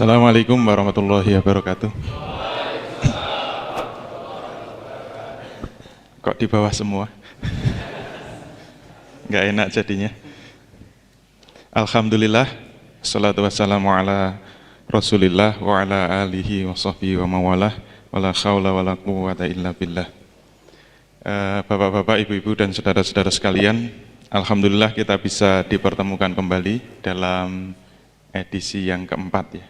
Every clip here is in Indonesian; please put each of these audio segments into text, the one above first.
Assalamualaikum warahmatullahi wabarakatuh. Kok di bawah semua? Nggak enak jadinya. Alhamdulillah, salatu wassalamu ala Rasulillah wa ala alihi wa sahbihi wa mawalah wa la khawla wa la quwwata illa billah. Bapak-bapak, ibu-ibu dan saudara-saudara sekalian, alhamdulillah kita bisa dipertemukan kembali dalam edisi yang keempat ya.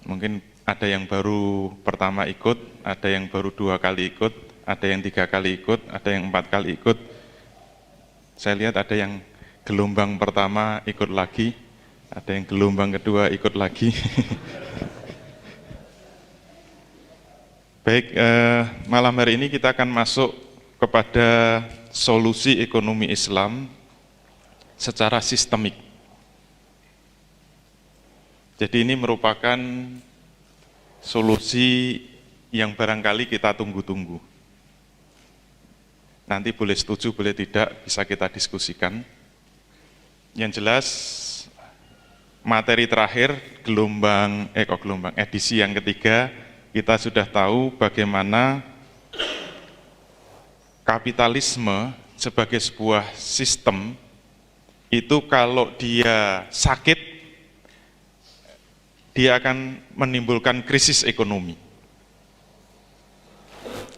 Mungkin ada yang baru pertama ikut, ada yang baru 2 kali ikut, ada yang 3 kali ikut, ada yang 4 kali ikut. Saya lihat ada yang gelombang pertama ikut lagi, ada yang gelombang kedua ikut lagi. Baik, malam hari ini kita akan masuk kepada solusi ekonomi Islam secara sistemik. Jadi ini merupakan solusi yang barangkali kita tunggu-tunggu. Nanti boleh setuju, boleh tidak, bisa kita diskusikan. Yang jelas, materi terakhir, edisi yang ketiga, kita sudah tahu bagaimana kapitalisme sebagai sebuah sistem, itu kalau dia sakit, dia akan menimbulkan krisis ekonomi.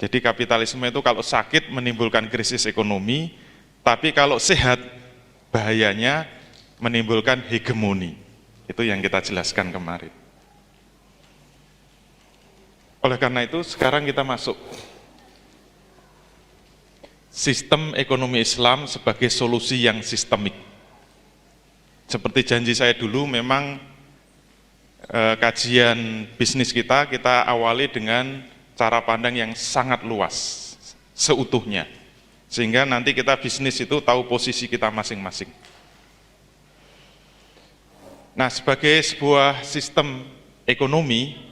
Jadi kapitalisme itu kalau sakit menimbulkan krisis ekonomi, tapi kalau sehat bahayanya menimbulkan hegemoni. Itu yang kita jelaskan kemarin. Oleh karena itu sekarang kita masuk sistem ekonomi Islam sebagai solusi yang sistemik. Seperti janji saya dulu, memang kajian bisnis kita awali dengan cara pandang yang sangat luas, seutuhnya. Sehingga nanti kita bisnis itu tahu posisi kita masing-masing. Nah, sebagai sebuah sistem ekonomi,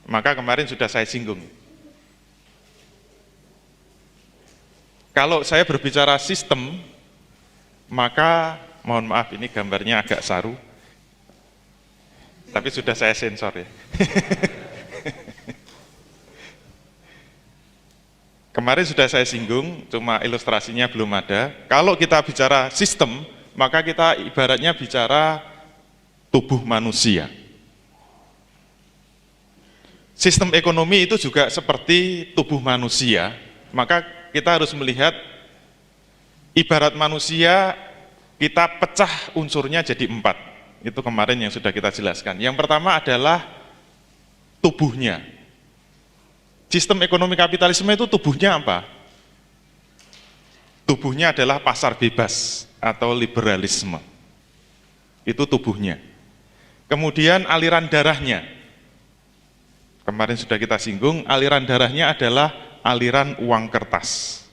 maka kemarin sudah saya singgung. Kalau saya berbicara sistem, maka mohon maaf ini gambarnya agak saru, tapi sudah saya sensor ya. Kemarin sudah saya singgung, cuma ilustrasinya belum ada. Kalau kita bicara sistem, maka kita ibaratnya bicara tubuh manusia. Sistem ekonomi itu juga seperti tubuh manusia, maka kita harus melihat ibarat manusia, kita pecah unsurnya jadi 4. Itu kemarin yang sudah kita jelaskan. Yang pertama adalah tubuhnya. Sistem ekonomi kapitalisme itu tubuhnya apa? Tubuhnya adalah pasar bebas atau liberalisme. Itu tubuhnya. Kemudian aliran darahnya. Kemarin sudah kita singgung, aliran darahnya adalah aliran uang kertas.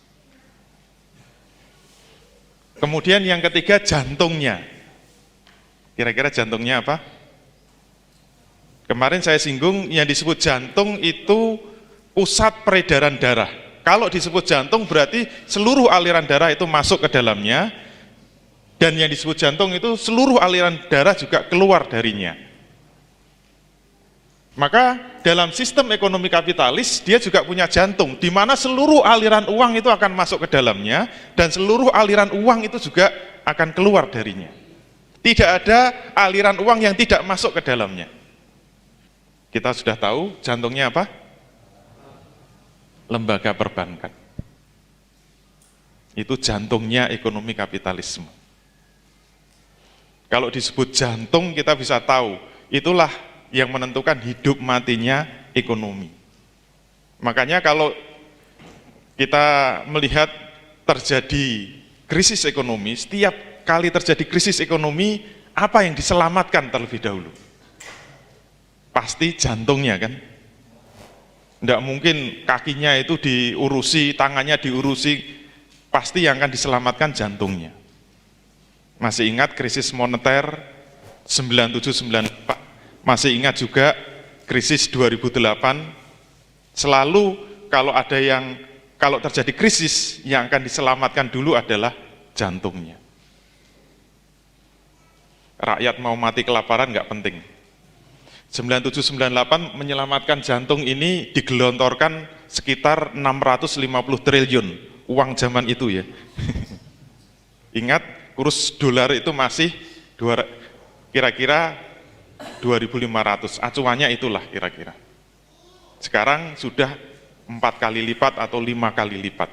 Kemudian yang ketiga, jantungnya. Kira-kira jantungnya apa? Kemarin saya singgung, yang disebut jantung itu pusat peredaran darah. Kalau disebut jantung berarti seluruh aliran darah itu masuk ke dalamnya, dan yang disebut jantung itu seluruh aliran darah juga keluar darinya. Maka dalam sistem ekonomi kapitalis, dia juga punya jantung, di mana seluruh aliran uang itu akan masuk ke dalamnya, dan seluruh aliran uang itu juga akan keluar darinya. Tidak ada aliran uang yang tidak masuk ke dalamnya. Kita sudah tahu jantungnya apa? Lembaga perbankan. Itu jantungnya ekonomi kapitalisme. Kalau disebut jantung, kita bisa tahu, itulah yang menentukan hidup matinya ekonomi. Makanya kalau kita melihat terjadi krisis ekonomi, setiap kali terjadi krisis ekonomi, apa yang diselamatkan terlebih dahulu? Pasti jantungnya kan? Tidak mungkin kakinya itu diurusi, tangannya diurusi, pasti yang akan diselamatkan jantungnya. Masih ingat krisis moneter 97-98, masih ingat juga krisis 2008, selalu kalau terjadi krisis, yang akan diselamatkan dulu adalah jantungnya. rakyat mau mati kelaparan nggak penting. 9798 menyelamatkan jantung ini digelontorkan sekitar 650 triliun uang zaman itu ya. Ingat, kurs dolar itu masih kira-kira 2.500, acuannya itulah kira-kira. Sekarang sudah 4 kali lipat atau 5 kali lipat.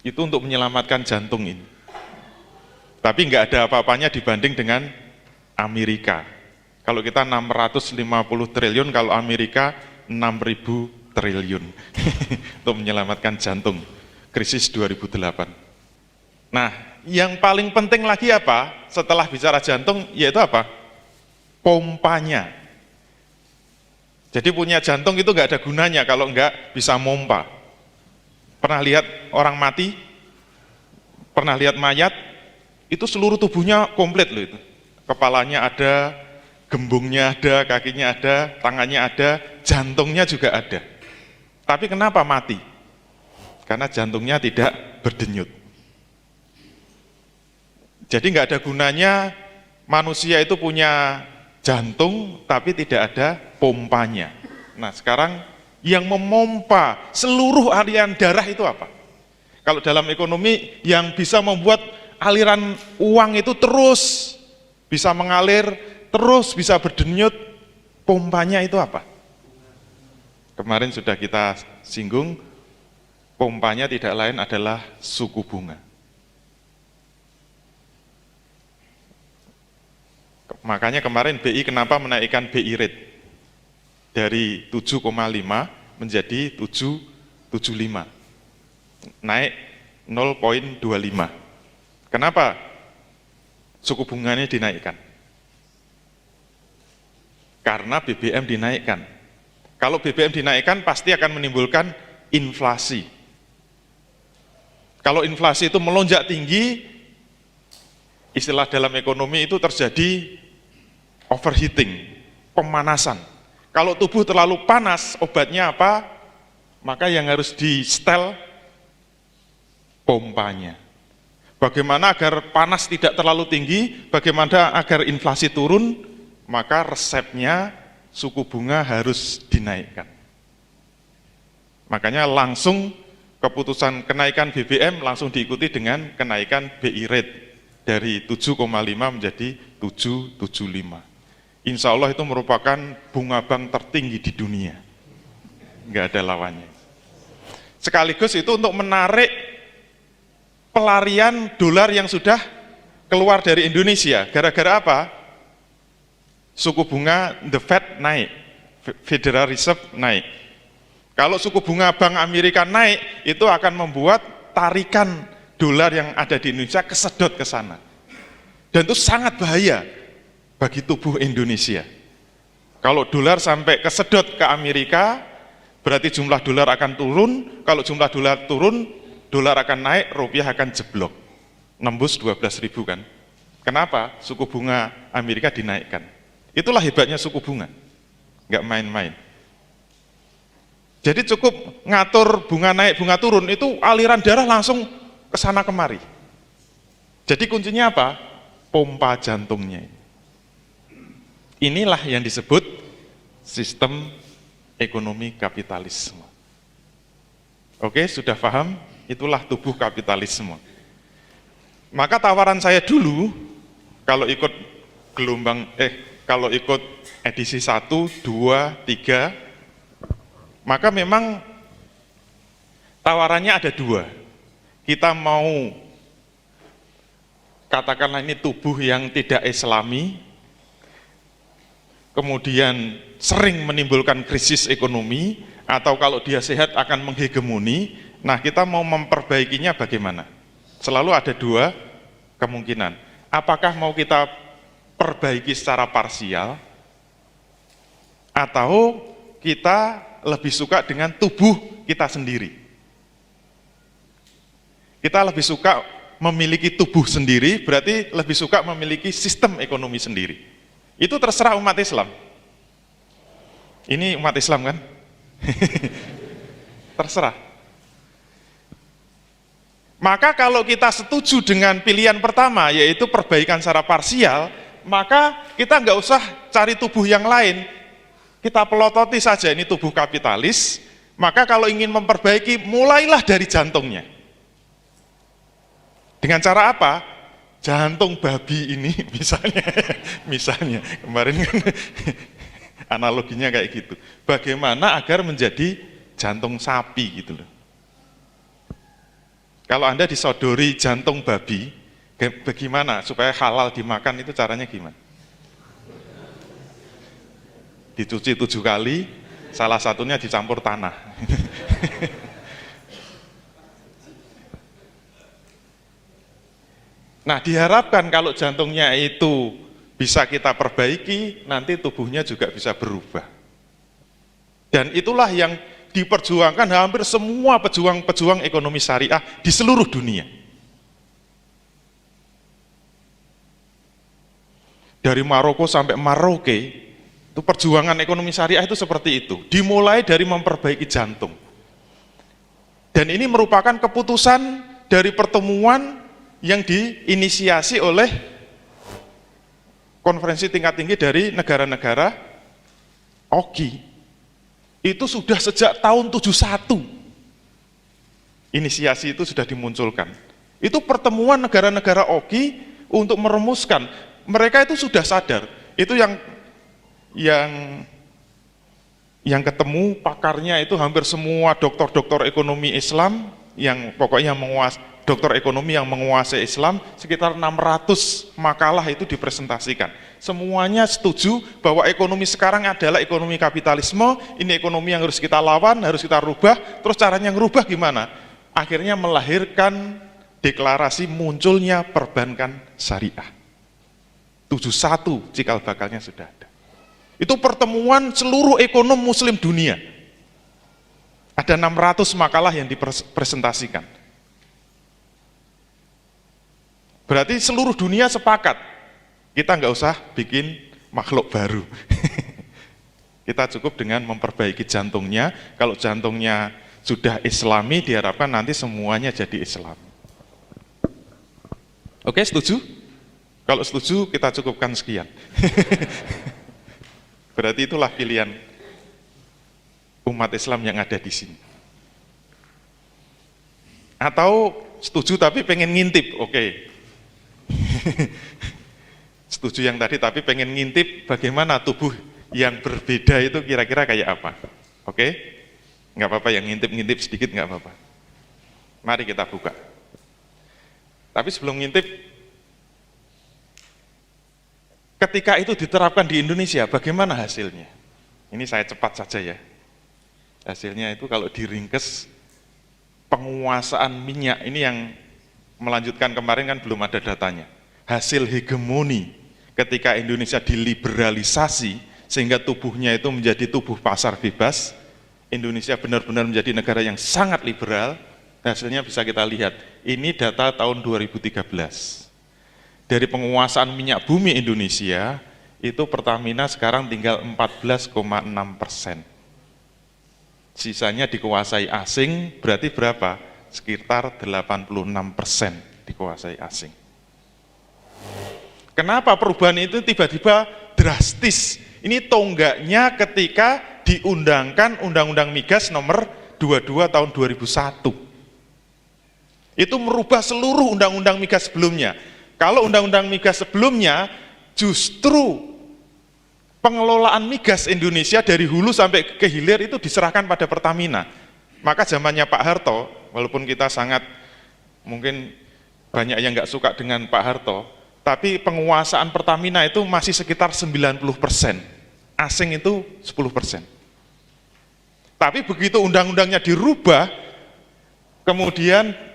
Itu untuk menyelamatkan jantung ini. Tapi nggak ada apa-apanya dibanding dengan Amerika. Kalau kita 650 triliun, kalau Amerika 6.000 triliun untuk menyelamatkan jantung, krisis 2008. Nah, yang paling penting lagi apa? Setelah bicara jantung, yaitu apa? Pompanya. Jadi punya jantung itu nggak ada gunanya kalau nggak bisa mompa. Pernah lihat orang mati? Pernah lihat mayat? Itu seluruh tubuhnya komplit loh itu. Kepalanya ada, gembungnya ada, kakinya ada, tangannya ada, jantungnya juga ada. Tapi kenapa mati? Karena jantungnya tidak berdenyut. Jadi nggak ada gunanya manusia itu punya jantung tapi tidak ada pompanya. Nah sekarang yang memompa seluruh aliran darah itu apa? Kalau dalam ekonomi yang bisa membuat aliran uang itu terus bisa mengalir, terus bisa berdenyut, pompanya itu apa? Kemarin sudah kita singgung, pompanya tidak lain adalah suku bunga. Makanya kemarin BI kenapa menaikkan BI rate dari 7,5 menjadi 7,75, naik 0,25. Kenapa suku bunganya dinaikkan? Karena BBM dinaikkan. Kalau BBM dinaikkan pasti akan menimbulkan inflasi. Kalau inflasi itu melonjak tinggi, istilah dalam ekonomi itu terjadi overheating, pemanasan. Kalau tubuh terlalu panas, obatnya apa? Maka yang harus di-setel pompanya. Bagaimana agar panas tidak terlalu tinggi, bagaimana agar inflasi turun, maka resepnya suku bunga harus dinaikkan. Makanya langsung keputusan kenaikan BBM langsung diikuti dengan kenaikan BI rate dari 7,5 menjadi 7,75. Insya Allah itu merupakan bunga bank tertinggi di dunia. Nggak ada lawannya. Sekaligus itu untuk menarik pelarian dolar yang sudah keluar dari Indonesia. Gara-gara apa? Suku bunga the Fed naik, Federal Reserve naik. Kalau suku bunga Bank Amerika naik, itu akan membuat tarikan dolar yang ada di Indonesia kesedot ke sana. Dan itu sangat bahaya bagi tubuh Indonesia. Kalau dolar sampai kesedot ke Amerika, berarti jumlah dolar akan turun. Kalau jumlah dolar turun, dolar akan naik, rupiah akan jeblok. Nembus 12.000 kan. Kenapa? Suku bunga Amerika dinaikkan. Itulah hebatnya suku bunga. Nggak main-main. Jadi cukup ngatur bunga naik, bunga turun, itu aliran darah langsung ke sana kemari. Jadi kuncinya apa? Pompa jantungnya. Inilah yang disebut sistem ekonomi kapitalisme. Oke, sudah paham? Itulah tubuh kapitalisme. Maka tawaran saya dulu, kalau ikut kalau ikut edisi 1, 2, 3, maka memang tawarannya ada 2. Kita mau katakanlah ini tubuh yang tidak islami, kemudian sering menimbulkan krisis ekonomi, atau kalau dia sehat akan menghegemoni. Nah, kita mau memperbaikinya bagaimana? Selalu ada 2 kemungkinan. Apakah mau kita perbaiki secara parsial, atau kita lebih suka dengan tubuh kita sendiri. Kita lebih suka memiliki tubuh sendiri, berarti lebih suka memiliki sistem ekonomi sendiri. Itu terserah umat Islam. Ini umat Islam kan? Terserah. Maka kalau kita setuju dengan pilihan pertama, yaitu perbaikan secara parsial, maka kita nggak usah cari tubuh yang lain. Kita pelototi saja ini tubuh kapitalis, maka kalau ingin memperbaiki, mulailah dari jantungnya. Dengan cara apa? Jantung babi ini misalnya kemarin kan analoginya kayak gitu. Bagaimana agar menjadi jantung sapi gitu loh. Kalau Anda disodori jantung babi, bagaimana supaya halal dimakan, itu caranya gimana? Dicuci 7 kali, salah satunya dicampur tanah. Nah, diharapkan kalau jantungnya itu bisa kita perbaiki, nanti tubuhnya juga bisa berubah. Dan itulah yang diperjuangkan hampir semua pejuang-pejuang ekonomi syariah di seluruh dunia. Dari Maroko sampai Maroke, itu perjuangan ekonomi syariah itu seperti itu. Dimulai dari memperbaiki jantung. Dan ini merupakan keputusan dari pertemuan yang diinisiasi oleh konferensi tingkat tinggi dari negara-negara OKI. Itu sudah sejak tahun 71. Inisiasi itu sudah dimunculkan. Itu pertemuan negara-negara OKI untuk merumuskan. Mereka itu sudah sadar. Itu yang ketemu pakarnya itu hampir semua doktor-doktor ekonomi Islam yang pokoknya dokter ekonomi yang menguasai Islam, sekitar 600 makalah itu dipresentasikan. Semuanya setuju bahwa ekonomi sekarang adalah ekonomi kapitalisme, ini ekonomi yang harus kita lawan, harus kita rubah. Terus caranya ngerubah gimana? Akhirnya melahirkan deklarasi munculnya perbankan syariah. 71 cikal bakalnya sudah ada. Itu pertemuan seluruh ekonom muslim dunia. Ada 600 makalah yang dipresentasikan. Berarti seluruh dunia sepakat, kita nggak usah bikin makhluk baru. Kita cukup dengan memperbaiki jantungnya. Kalau jantungnya sudah Islami, diharapkan nanti semuanya jadi Islam. Oke, setuju? Kalau setuju, kita cukupkan sekian. Berarti itulah pilihan umat Islam yang ada di sini. Atau setuju tapi pengen ngintip, oke. Setuju yang tadi tapi pengen ngintip bagaimana tubuh yang berbeda itu kira-kira kayak apa. Oke? Nggak apa-apa, yang ngintip-ngintip sedikit nggak apa-apa. Mari kita buka. Tapi sebelum ngintip, ketika itu diterapkan di Indonesia, bagaimana hasilnya? Ini saya cepat saja ya. Hasilnya itu kalau diringkes, penguasaan minyak, ini yang melanjutkan kemarin kan belum ada datanya. Hasil hegemoni ketika Indonesia diliberalisasi sehingga tubuhnya itu menjadi tubuh pasar bebas, Indonesia benar-benar menjadi negara yang sangat liberal. Hasilnya bisa kita lihat. Ini data tahun 2013. Dari penguasaan minyak bumi Indonesia, itu Pertamina sekarang tinggal 14,6%. Sisanya dikuasai asing, berarti berapa? Sekitar 86% dikuasai asing. Kenapa perubahan itu tiba-tiba drastis? Ini tonggaknya ketika diundangkan Undang-Undang Migas nomor 22 tahun 2001. Itu merubah seluruh undang-undang migas sebelumnya. Kalau undang-undang migas sebelumnya justru pengelolaan migas Indonesia dari hulu sampai ke hilir itu diserahkan pada Pertamina. Maka zamannya Pak Harto, walaupun kita sangat mungkin banyak yang nggak suka dengan Pak Harto, tapi penguasaan Pertamina itu masih sekitar 90%. Asing itu 10%. Tapi begitu undang-undangnya dirubah, kemudian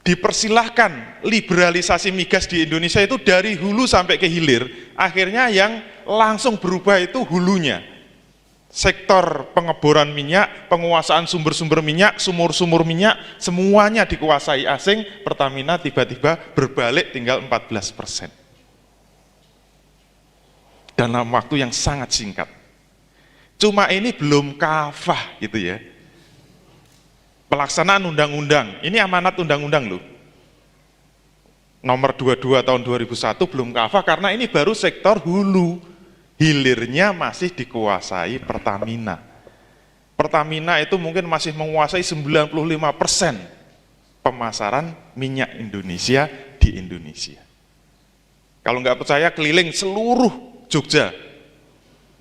dipersilahkan liberalisasi migas di Indonesia itu dari hulu sampai ke hilir. Akhirnya yang langsung berubah itu hulunya. Sektor pengeboran minyak, penguasaan sumber-sumber minyak, sumur-sumur minyak, semuanya dikuasai asing. Pertamina tiba-tiba berbalik tinggal 14%. Dalam waktu yang sangat singkat. Cuma ini belum kafah gitu ya. Pelaksanaan undang-undang, ini amanat undang-undang loh. Nomor 22 tahun 2001 belum kafah karena ini baru sektor hulu. Hilirnya masih dikuasai Pertamina. Pertamina itu mungkin masih menguasai 95% pemasaran minyak Indonesia di Indonesia. Kalau nggak percaya keliling seluruh Jogja,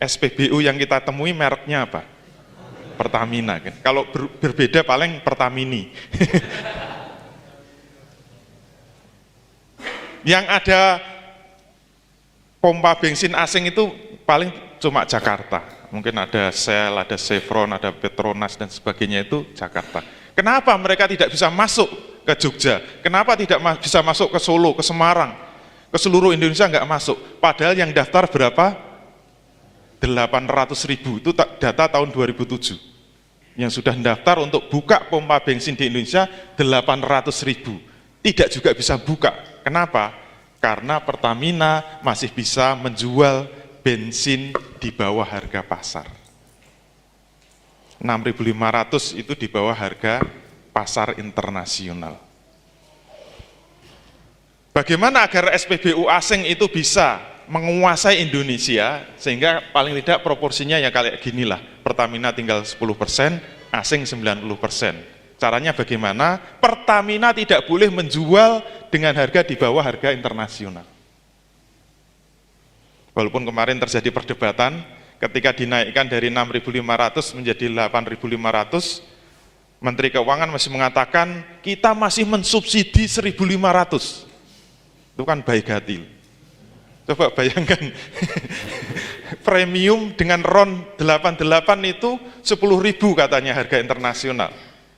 SPBU yang kita temui mereknya apa? Pertamina kan. Kalau berbeda paling Pertamini. Yang ada pompa bensin asing itu paling cuma Jakarta. Mungkin ada Shell, ada Chevron, ada Petronas dan sebagainya itu Jakarta. Kenapa mereka tidak bisa masuk ke Jogja? Kenapa tidak bisa masuk ke Solo, ke Semarang? Ke seluruh Indonesia nggak masuk. Padahal yang daftar berapa? 800.000, itu data tahun 2007. Yang sudah mendaftar untuk buka pompa bensin di Indonesia 800.000. Tidak juga bisa buka. Kenapa? Karena Pertamina masih bisa menjual bensin di bawah harga pasar. 6.500 itu di bawah harga pasar internasional. Bagaimana agar SPBU asing itu bisa menguasai Indonesia, sehingga paling tidak proporsinya ya kayak ginilah, Pertamina tinggal 10%, asing 90%. Caranya bagaimana? Pertamina tidak boleh menjual dengan harga di bawah harga internasional. Walaupun kemarin terjadi perdebatan, ketika dinaikkan dari 6.500 menjadi 8.500, Menteri Keuangan masih mengatakan, kita masih mensubsidi 1.500. Itu kan baik hati. Coba bayangkan, premium dengan RON 88 itu 10.000 katanya harga internasional.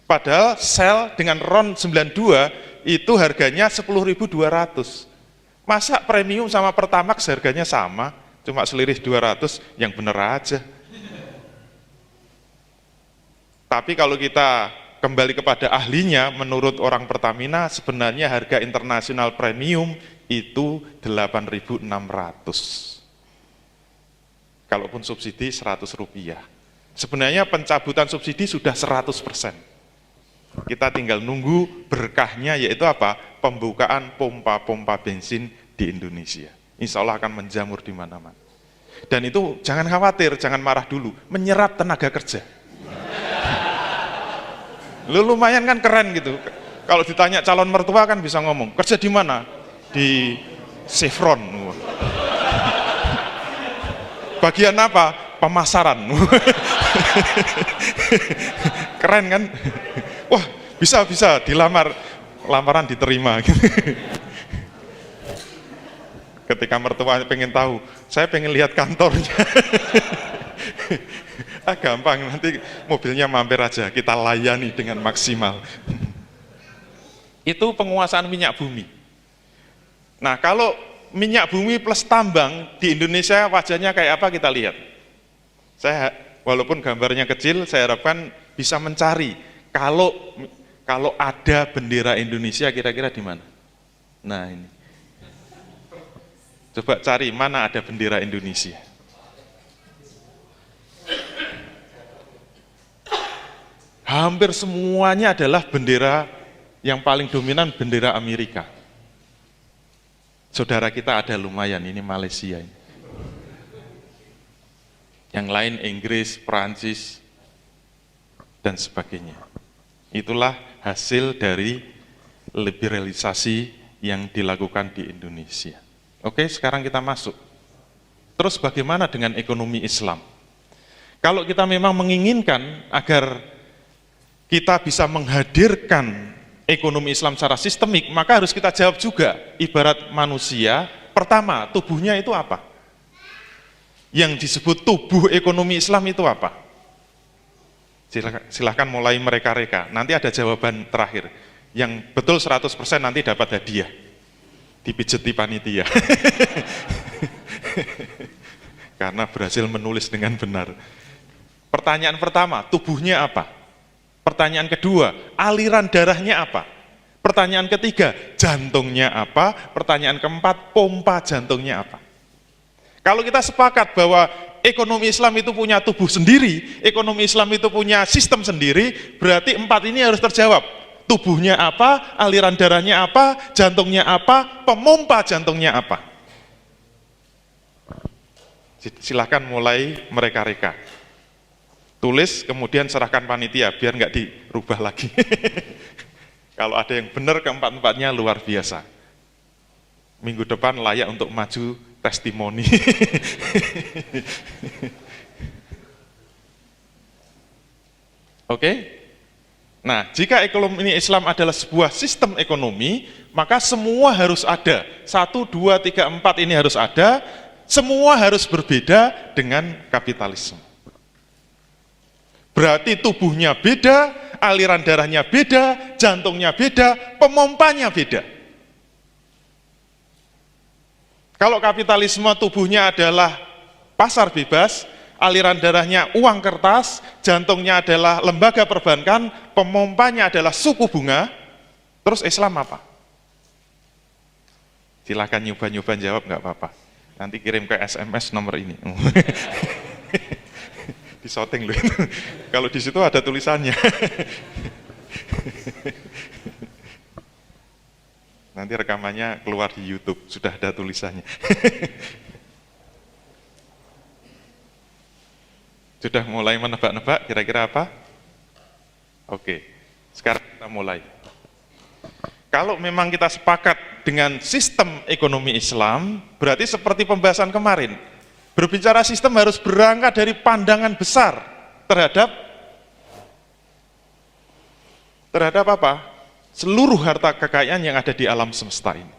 Padahal Shell dengan RON 92 itu harganya 10.200. Masa premium sama Pertamax harganya sama, cuma selisih 200, yang bener aja. Tapi kalau kita kembali kepada ahlinya, menurut orang Pertamina, sebenarnya harga internasional premium itu 8.600. Kalaupun subsidi 100 rupiah. Sebenarnya pencabutan subsidi sudah 100%. Kita tinggal nunggu berkahnya, yaitu apa? Pembukaan pompa-pompa bensin di Indonesia. Insya Allah akan menjamur di mana-mana. Dan itu jangan khawatir, jangan marah dulu, menyerap tenaga kerja. Lumayan kan keren gitu. Kalau ditanya calon mertua kan bisa ngomong, kerja di mana? Di Chevron. Bagian apa? Pemasaran. Keren kan? Wah, bisa dilamar, lamaran diterima. Ketika mertua pengen tahu, saya pengen lihat kantornya. Gampang, nanti mobilnya mampir aja, kita layani dengan maksimal. Itu penguasaan minyak bumi. Nah, kalau minyak bumi plus tambang di Indonesia wajahnya kayak apa kita lihat. Saya walaupun gambarnya kecil, saya harapkan bisa mencari kalau ada bendera Indonesia kira-kira di mana? Nah, ini. Coba cari mana ada bendera Indonesia. Hampir semuanya adalah bendera yang paling dominan bendera Amerika. Saudara kita ada lumayan, ini Malaysia ini. Yang lain Inggris, Perancis, dan sebagainya. Itulah hasil dari liberalisasi yang dilakukan di Indonesia. Oke, sekarang kita masuk. Terus bagaimana dengan ekonomi Islam? Kalau kita memang menginginkan agar kita bisa menghadirkan ekonomi Islam secara sistemik, maka harus kita jawab juga, ibarat manusia, pertama, tubuhnya itu apa? Yang disebut tubuh ekonomi Islam itu apa? Silahkan mulai mereka-reka, nanti ada jawaban terakhir. Yang betul 100% nanti dapat hadiah, dipijeti panitia. Karena berhasil menulis dengan benar. Pertanyaan pertama, tubuhnya apa? Pertanyaan kedua, aliran darahnya apa? Pertanyaan ketiga, jantungnya apa? Pertanyaan keempat, pompa jantungnya apa? Kalau kita sepakat bahwa ekonomi Islam itu punya tubuh sendiri, ekonomi Islam itu punya sistem sendiri, berarti empat ini harus terjawab. tubuhnya apa, aliran darahnya apa, jantungnya apa, pemompa jantungnya apa. Silahkan mulai mereka-reka. Tulis, kemudian serahkan panitia, biar nggak dirubah lagi. Kalau ada yang benar keempat-empatnya luar biasa. Minggu depan layak untuk maju testimoni. Oke? Nah, jika ekonomi Islam adalah sebuah sistem ekonomi, maka semua harus ada. 1, 2, 3, 4 ini harus ada, semua harus berbeda dengan kapitalisme. Berarti tubuhnya beda, aliran darahnya beda, jantungnya beda, pemompanya beda. Kalau kapitalisme tubuhnya adalah pasar bebas, aliran darahnya uang kertas, jantungnya adalah lembaga perbankan, pemompanya adalah suku bunga, terus Islam apa? Silahkan nyoba-nyoba jawab, nggak apa-apa. Nanti kirim ke SMS nomor ini. Disorting loh. Kalau di situ ada tulisannya. Nanti rekamannya keluar di YouTube, sudah ada tulisannya. Sudah mulai menebak-nebak kira-kira apa? Oke, sekarang kita mulai. Kalau memang kita sepakat dengan sistem ekonomi Islam, berarti seperti pembahasan kemarin, berbicara sistem harus berangkat dari pandangan besar terhadap apa? Seluruh harta kekayaan yang ada di alam semesta ini.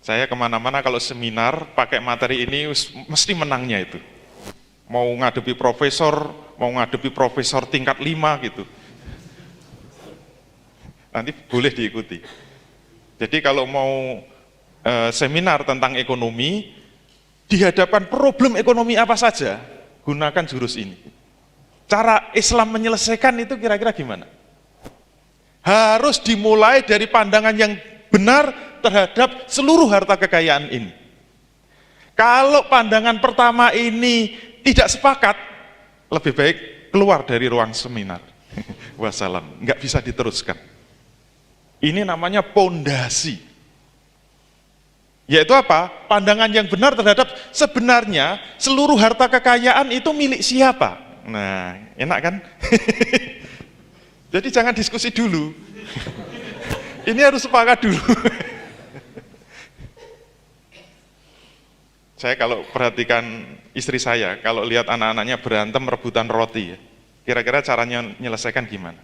Saya kemana-mana kalau seminar pakai materi ini mesti menangnya itu. Mau ngadepi profesor tingkat 5 gitu. Nanti boleh diikuti. Jadi kalau mau seminar tentang ekonomi, dihadapkan problem ekonomi apa saja, gunakan jurus ini. Cara Islam menyelesaikan itu kira-kira gimana? Harus dimulai dari pandangan yang benar terhadap seluruh harta kekayaan ini. Kalau pandangan pertama ini tidak sepakat, lebih baik keluar dari ruang seminar. Wassalam, nggak bisa diteruskan. Ini namanya pondasi. Yaitu apa? Pandangan yang benar terhadap sebenarnya seluruh harta kekayaan itu milik siapa? Nah, enak kan? Jadi jangan diskusi dulu. Ini harus sepakat dulu. Saya kalau perhatikan istri saya, kalau lihat anak-anaknya berantem rebutan roti, kira-kira caranya menyelesaikan gimana?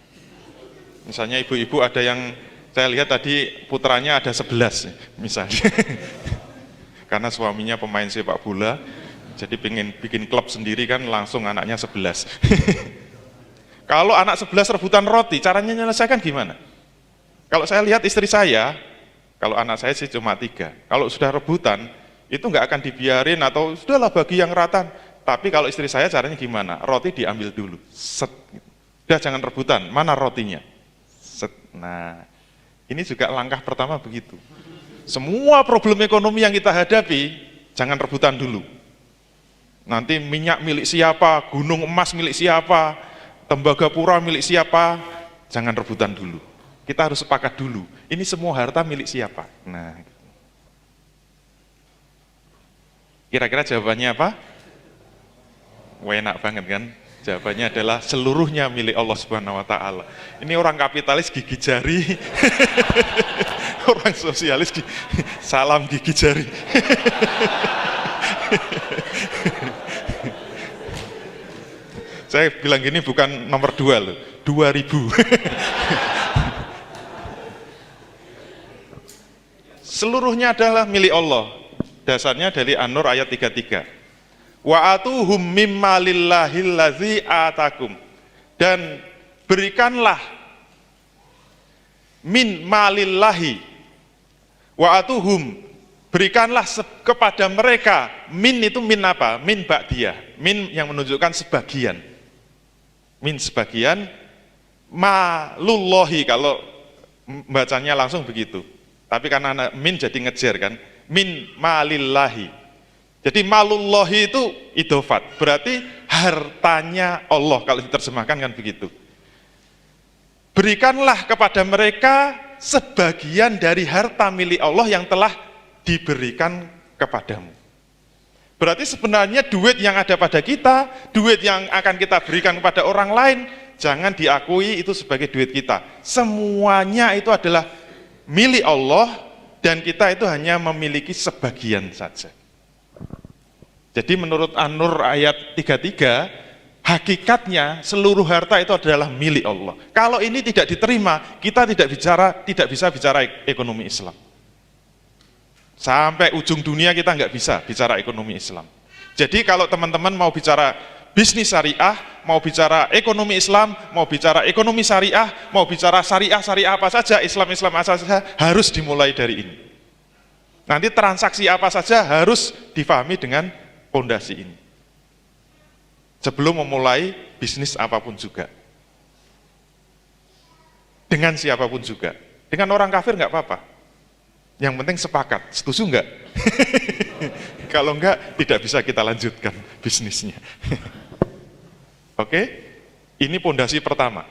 Misalnya ibu-ibu ada yang, saya lihat tadi putranya ada 11 misalnya. Karena suaminya pemain sepak bola, jadi pengen bikin klub sendiri kan langsung anaknya 11. Kalau anak 11 rebutan roti, caranya menyelesaikan gimana? Kalau saya lihat istri saya, kalau anak saya sih cuma 3, kalau sudah rebutan, itu nggak akan dibiarin atau sudahlah bagi yang rata. Tapi kalau istri saya caranya gimana? Roti diambil dulu, set. Udah jangan rebutan, mana rotinya? Set. Nah, ini juga langkah pertama begitu. Semua problem ekonomi yang kita hadapi, jangan rebutan dulu. Nanti minyak milik siapa, gunung emas milik siapa, Tembagapura milik siapa, jangan rebutan dulu. Kita harus sepakat dulu, ini semua harta milik siapa. Nah, kira-kira jawabannya apa? Enak banget kan? Jawabannya adalah seluruhnya milik Allah Subhanahu wa Ta'ala. Ini orang kapitalis gigi jari, orang sosialis salam gigi jari. Saya bilang gini bukan nomor 2 loh, 2000. Seluruhnya adalah milik Allah. Dasarnya dari An-Nur ayat 33. Wa atuhum mimma lillahillazi atakum. Dan berikanlah min malillahi. Wa atuhum, berikanlah kepada mereka. Min itu min apa? Min ba'diyah. Min yang menunjukkan sebagian. Min sebagian, malullahi kalau bacanya langsung begitu. Tapi karena min jadi ngejer kan, min malillahi. Jadi malullahi itu idhofat, berarti hartanya Allah kalau diterjemahkan kan begitu. berikanlah kepada mereka sebagian dari harta milik Allah yang telah diberikan kepadamu. Berarti sebenarnya duit yang ada pada kita, duit yang akan kita berikan kepada orang lain, jangan diakui itu sebagai duit kita. Semuanya itu adalah milik Allah dan kita itu hanya memiliki sebagian saja. Jadi menurut An-Nur ayat 33, hakikatnya seluruh harta itu adalah milik Allah. Kalau ini tidak diterima, kita tidak bisa bicara ekonomi Islam. Sampai ujung dunia kita nggak bisa bicara ekonomi Islam. Jadi kalau teman-teman mau bicara bisnis syariah, mau bicara ekonomi Islam, mau bicara ekonomi syariah, mau bicara syariah apa saja, Islam apa saja, harus dimulai dari ini. Nanti transaksi apa saja harus difahami dengan pondasi ini. Sebelum memulai bisnis apapun juga. Dengan siapapun juga. Dengan orang kafir nggak apa-apa. Yang penting sepakat, setuju enggak? Kalau enggak, tidak bisa kita lanjutkan bisnisnya. Oke? Ini pondasi pertama.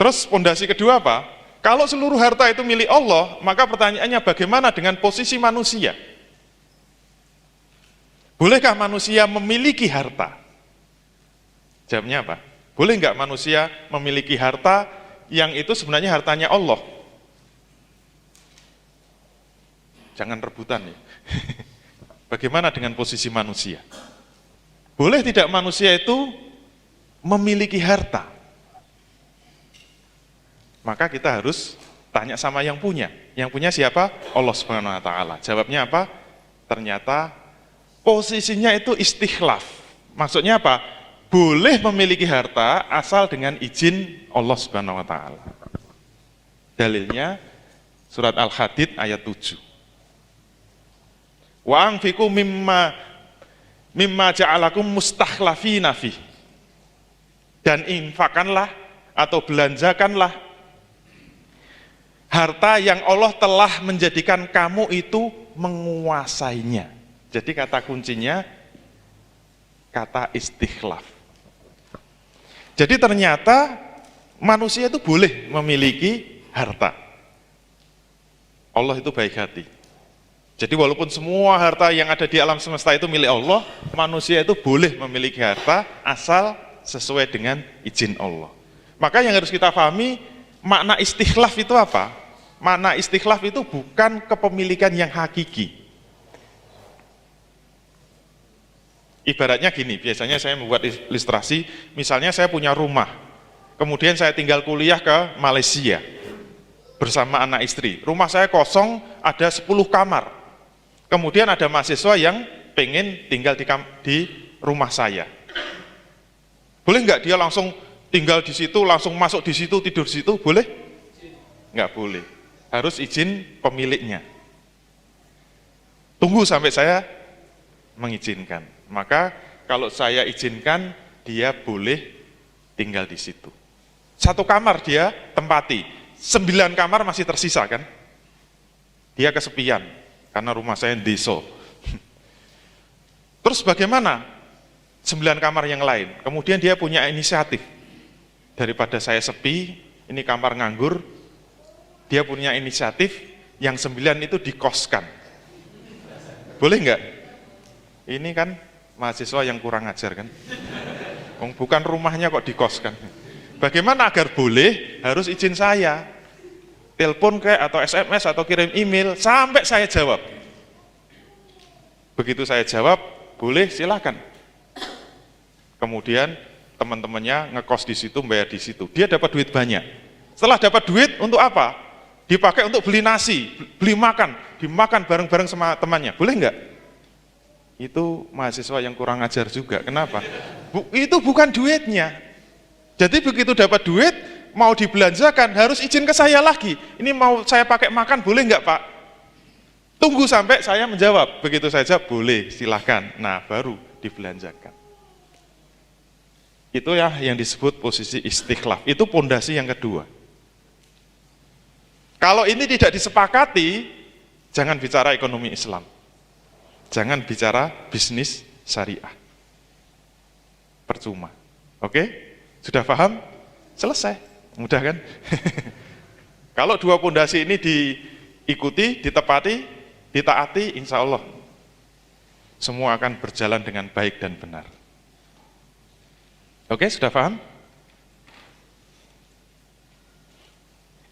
Terus pondasi kedua apa? Kalau seluruh harta itu milik Allah, maka pertanyaannya bagaimana dengan posisi manusia? Bolehkah manusia memiliki harta? Jawabnya apa? Boleh enggak manusia memiliki harta yang itu sebenarnya hartanya Allah? Jangan rebutan ya. Bagaimana dengan posisi manusia? Boleh tidak manusia itu memiliki harta? Maka kita harus tanya sama yang punya. Yang punya siapa? Allah Subhanahu wa taala. Jawabnya apa? Ternyata posisinya itu istikhlaf. Maksudnya apa? Boleh memiliki harta asal dengan izin Allah Subhanahu wa taala. Dalilnya surat Al-Hadid ayat 7. Wa anfiqu mimma ja'alakum mustakhlafina fi. Dan infakkanlah atau belanjakanlah harta yang Allah telah menjadikan kamu itu menguasainya. Jadi kata kuncinya kata istikhlaf. Jadi ternyata manusia itu boleh memiliki harta. Allah itu baik hati. Jadi walaupun semua harta yang ada di alam semesta itu milik Allah, manusia itu boleh memiliki harta asal sesuai dengan izin Allah. Maka yang harus kita pahami, makna istikhlaf itu apa? Makna istikhlaf itu bukan kepemilikan yang hakiki. Ibaratnya gini, biasanya saya membuat ilustrasi, misalnya saya punya rumah, kemudian saya tinggal kuliah ke Malaysia bersama anak istri. Rumah saya kosong, ada 10 kamar. Kemudian ada mahasiswa yang pengen tinggal di rumah saya. Boleh nggak dia langsung tinggal di situ, langsung masuk di situ, tidur di situ? Boleh? Nggak boleh. Harus izin pemiliknya. Tunggu sampai saya mengizinkan. Maka kalau saya izinkan, dia boleh tinggal di situ. 1 kamar dia tempati, 9 kamar masih tersisa kan? Dia kesepian. Karena rumah saya deso. Terus bagaimana 9 kamar yang lain? Kemudian dia punya inisiatif. Daripada saya sepi, ini kamar nganggur, dia punya inisiatif, yang 9 itu dikoskan. Boleh nggak? Ini kan mahasiswa yang kurang ajar kan? Bukan rumahnya kok dikoskan. Bagaimana agar boleh? Harus izin saya. Telepon kayak atau SMS atau kirim email sampai saya jawab. Begitu saya jawab, boleh silakan. Kemudian teman-temannya ngekos di situ, bayar di situ. Dia dapat duit banyak. Setelah dapat duit untuk apa? Dipakai untuk beli nasi, beli makan, dimakan bareng-bareng sama temannya. Boleh nggak? Itu mahasiswa yang kurang ajar juga. Kenapa? Itu bukan duitnya. Jadi begitu dapat duit, mau dibelanjakan, harus izin ke saya lagi. Ini mau saya pakai makan, boleh nggak Pak? Tunggu sampai saya menjawab. Begitu saja, boleh, silahkan. Nah, baru dibelanjakan. Itu ya yang disebut posisi istikhlaf. Itu pondasi yang kedua. Kalau ini tidak disepakati, jangan bicara ekonomi Islam. Jangan bicara bisnis syariah. Percuma. Oke? Sudah paham? Selesai. Mudah kan? Kalau dua pondasi ini diikuti, ditepati, ditaati, insya Allah semua akan berjalan dengan baik dan benar. Oke, sudah paham?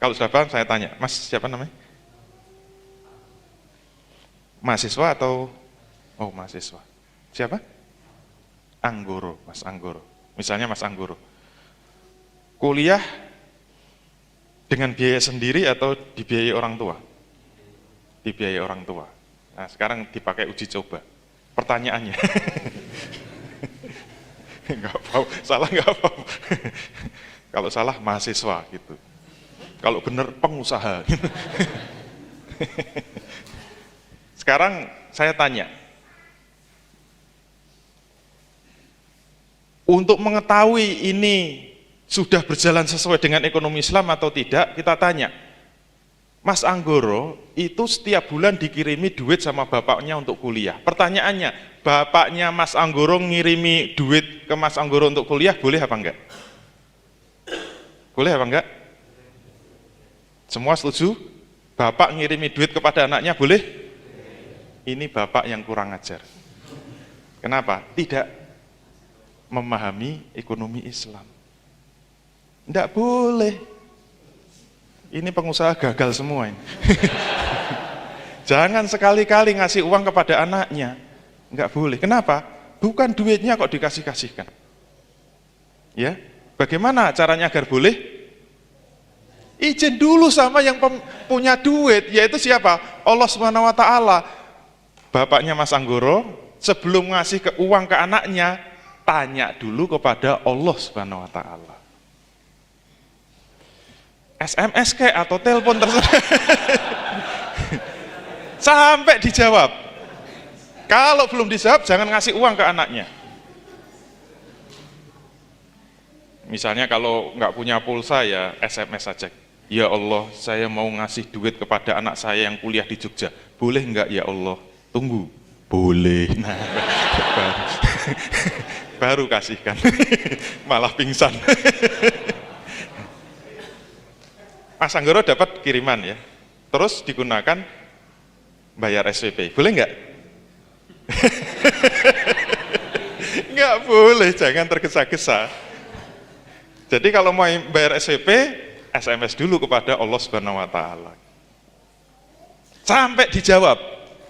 Kalau sudah paham, saya tanya, Mas siapa namanya? Mahasiswa atau? Oh, mahasiswa. Siapa? Anggoro, Mas Anggoro. Misalnya Mas Anggoro. Kuliah dengan biaya sendiri atau dibiayai orang tua? Dibiayai orang tua. Nah, sekarang dipakai uji coba. Pertanyaannya. Enggak apa-apa, salah enggak apa-apa. Kalau salah mahasiswa gitu. Kalau benar pengusaha. Sekarang saya tanya. Untuk mengetahui ini sudah berjalan sesuai dengan ekonomi Islam atau tidak, kita tanya, Mas Anggoro itu setiap bulan dikirimi duit sama bapaknya untuk kuliah. Pertanyaannya, bapaknya Mas Anggoro ngirimi duit ke Mas Anggoro untuk kuliah, boleh apa enggak? Boleh apa enggak? Semua setuju? Bapak ngirimi duit kepada anaknya, boleh? Ini bapak yang kurang ajar. Kenapa? Tidak memahami ekonomi Islam. Enggak boleh. Ini pengusaha gagal semua ini. Jangan sekali-kali ngasih uang kepada anaknya. Enggak boleh. Kenapa? Bukan duitnya kok dikasih-kasihkan. Ya, bagaimana caranya agar boleh? Izin dulu sama yang punya duit, yaitu siapa? Allah Subhanahu wa taala. Bapaknya Mas Anggoro sebelum ngasih uang ke anaknya, tanya dulu kepada Allah Subhanahu wa taala. SMS atau telepon terserah. Sampai dijawab. Kalau belum dijawab, jangan ngasih uang ke anaknya. Misalnya kalau nggak punya pulsa ya SMS saja. Ya Allah, saya mau ngasih duit kepada anak saya yang kuliah di Jogja. Boleh nggak ya Allah? Tunggu. Boleh. Nah, baru kasihkan. Malah pingsan. Mas Anggoro dapat kiriman ya, terus digunakan bayar SPP, boleh nggak? Nggak boleh, jangan tergesa-gesa. Jadi kalau mau bayar SPP, SMS dulu kepada Allah Subhanahu wa taala. Sampai dijawab.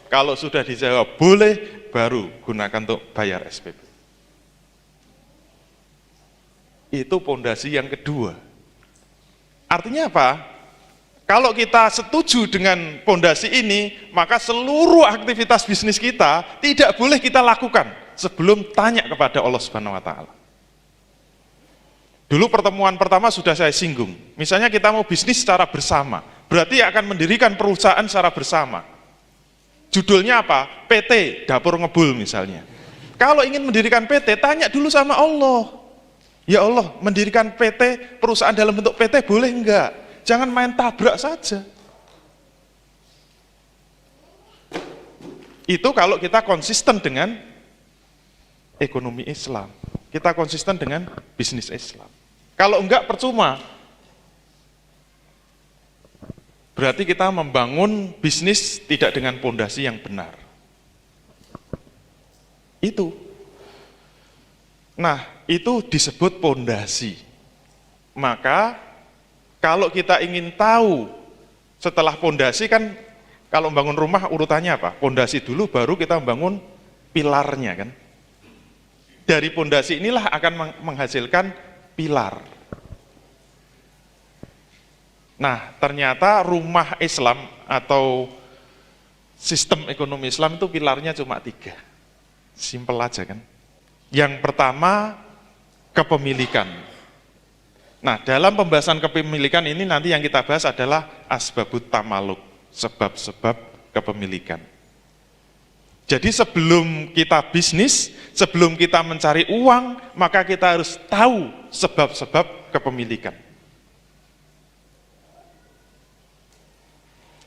Kalau sudah dijawab boleh, baru gunakan untuk bayar SPP. Itu pondasi yang kedua. Artinya apa? Kalau kita setuju dengan pondasi ini, maka seluruh aktivitas bisnis kita tidak boleh kita lakukan sebelum tanya kepada Allah Subhanahu wa taala. Dulu pertemuan pertama sudah saya singgung. Misalnya kita mau bisnis secara bersama, berarti akan mendirikan perusahaan secara bersama. Judulnya apa? PT Dapur Ngebul misalnya. Kalau ingin mendirikan PT, tanya dulu sama Allah. Ya Allah, mendirikan PT, perusahaan dalam bentuk PT boleh enggak? Jangan main tabrak saja. Itu kalau kita konsisten dengan ekonomi Islam. Kita konsisten dengan bisnis Islam. Kalau enggak percuma. Berarti kita membangun bisnis tidak dengan pondasi yang benar. Itu. Nah, itu disebut pondasi. Maka kalau kita ingin tahu setelah pondasi kan, kalau membangun rumah urutannya apa? Pondasi dulu baru kita membangun pilarnya kan. Dari pondasi inilah akan menghasilkan pilar. Nah, ternyata rumah Islam atau sistem ekonomi Islam itu pilarnya cuma 3. Simpel aja kan. Yang pertama, kepemilikan. Nah, dalam pembahasan kepemilikan ini nanti yang kita bahas adalah asbabut tamaluk, sebab-sebab kepemilikan. Jadi sebelum kita bisnis, sebelum kita mencari uang, maka kita harus tahu sebab-sebab kepemilikan.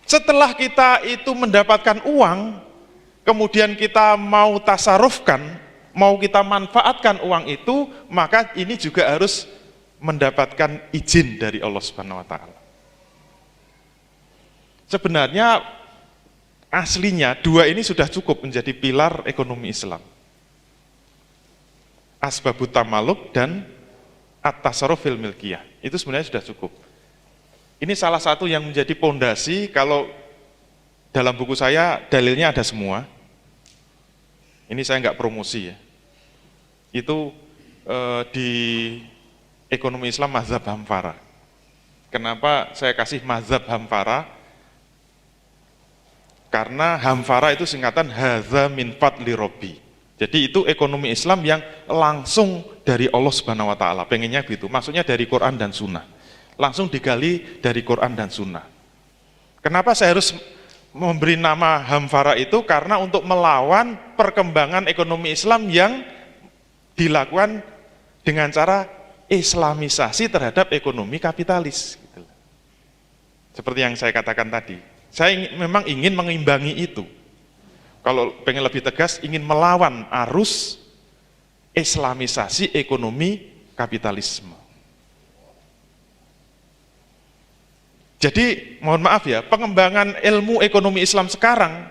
Setelah kita itu mendapatkan uang, kemudian kita mau tasarufkan, mau kita manfaatkan uang itu, maka ini juga harus mendapatkan izin dari Allah Subhanahu wa taala. Sebenarnya aslinya dua ini sudah cukup menjadi pilar ekonomi Islam. Asbabut tamaluk dan at-tasarruf fil milkiyah. Itu sebenarnya sudah cukup. Ini salah satu yang menjadi pondasi, kalau dalam buku saya dalilnya ada semua. Ini saya nggak promosi ya. Itu di ekonomi Islam mazhab Hamfara. Kenapa saya kasih mazhab Hamfara? Karena Hamfara itu singkatan hadza min fadli robbi. Jadi itu ekonomi Islam yang langsung dari Allah Subhanahu wa taala. Pengennya gitu. Maksudnya dari Quran dan Sunnah. Langsung digali dari Quran dan Sunnah. Kenapa saya harus memberi nama Hamfara itu? Karena untuk melawan perkembangan ekonomi Islam yang dilakukan dengan cara islamisasi terhadap ekonomi kapitalis. Seperti yang saya katakan tadi. Saya memang ingin mengimbangi itu. Kalau pengen lebih tegas, ingin melawan arus islamisasi ekonomi kapitalisme. Jadi mohon maaf ya, pengembangan ilmu ekonomi Islam sekarang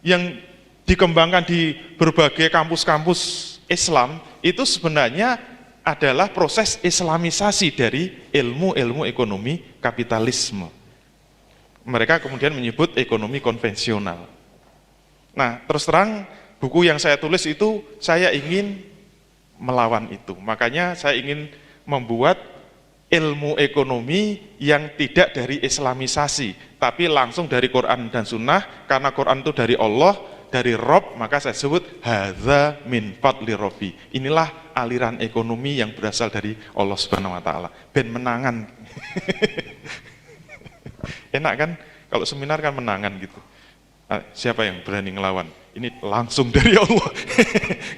yang dikembangkan di berbagai kampus-kampus Islam itu sebenarnya adalah proses islamisasi dari ilmu-ilmu ekonomi kapitalisme. Mereka kemudian menyebut ekonomi konvensional. Nah, terus terang buku yang saya tulis itu saya ingin melawan itu. Makanya saya ingin membuat ilmu ekonomi yang tidak dari islamisasi, tapi langsung dari Quran dan Sunnah. Karena Quran itu dari Allah, dari Rob, maka saya sebut hadza min fadli Robbi. Inilah aliran ekonomi yang berasal dari Allah Subhanahu wa taala. Ben menangan. Enak kan? Kalau seminar kan menangan gitu. Siapa yang berani ngelawan? Ini langsung dari Allah.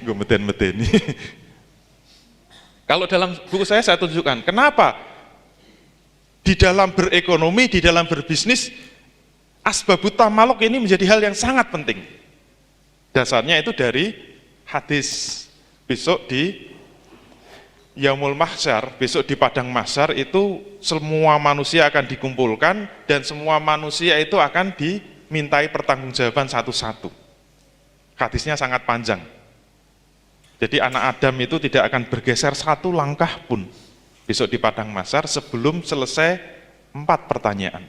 Gue meten-meteni. Kalau dalam buku saya tunjukkan, kenapa di dalam berekonomi, di dalam berbisnis, asbabut tamaluk ini menjadi hal yang sangat penting. Dasarnya itu dari hadis. Besok di Yaumul Mahsyar, besok di Padang Mahsyar itu semua manusia akan dikumpulkan dan semua manusia itu akan dimintai pertanggungjawaban satu-satu. Hadisnya sangat panjang. Jadi anak Adam itu tidak akan bergeser satu langkah pun besok di Padang Mahsyar sebelum selesai 4 pertanyaan.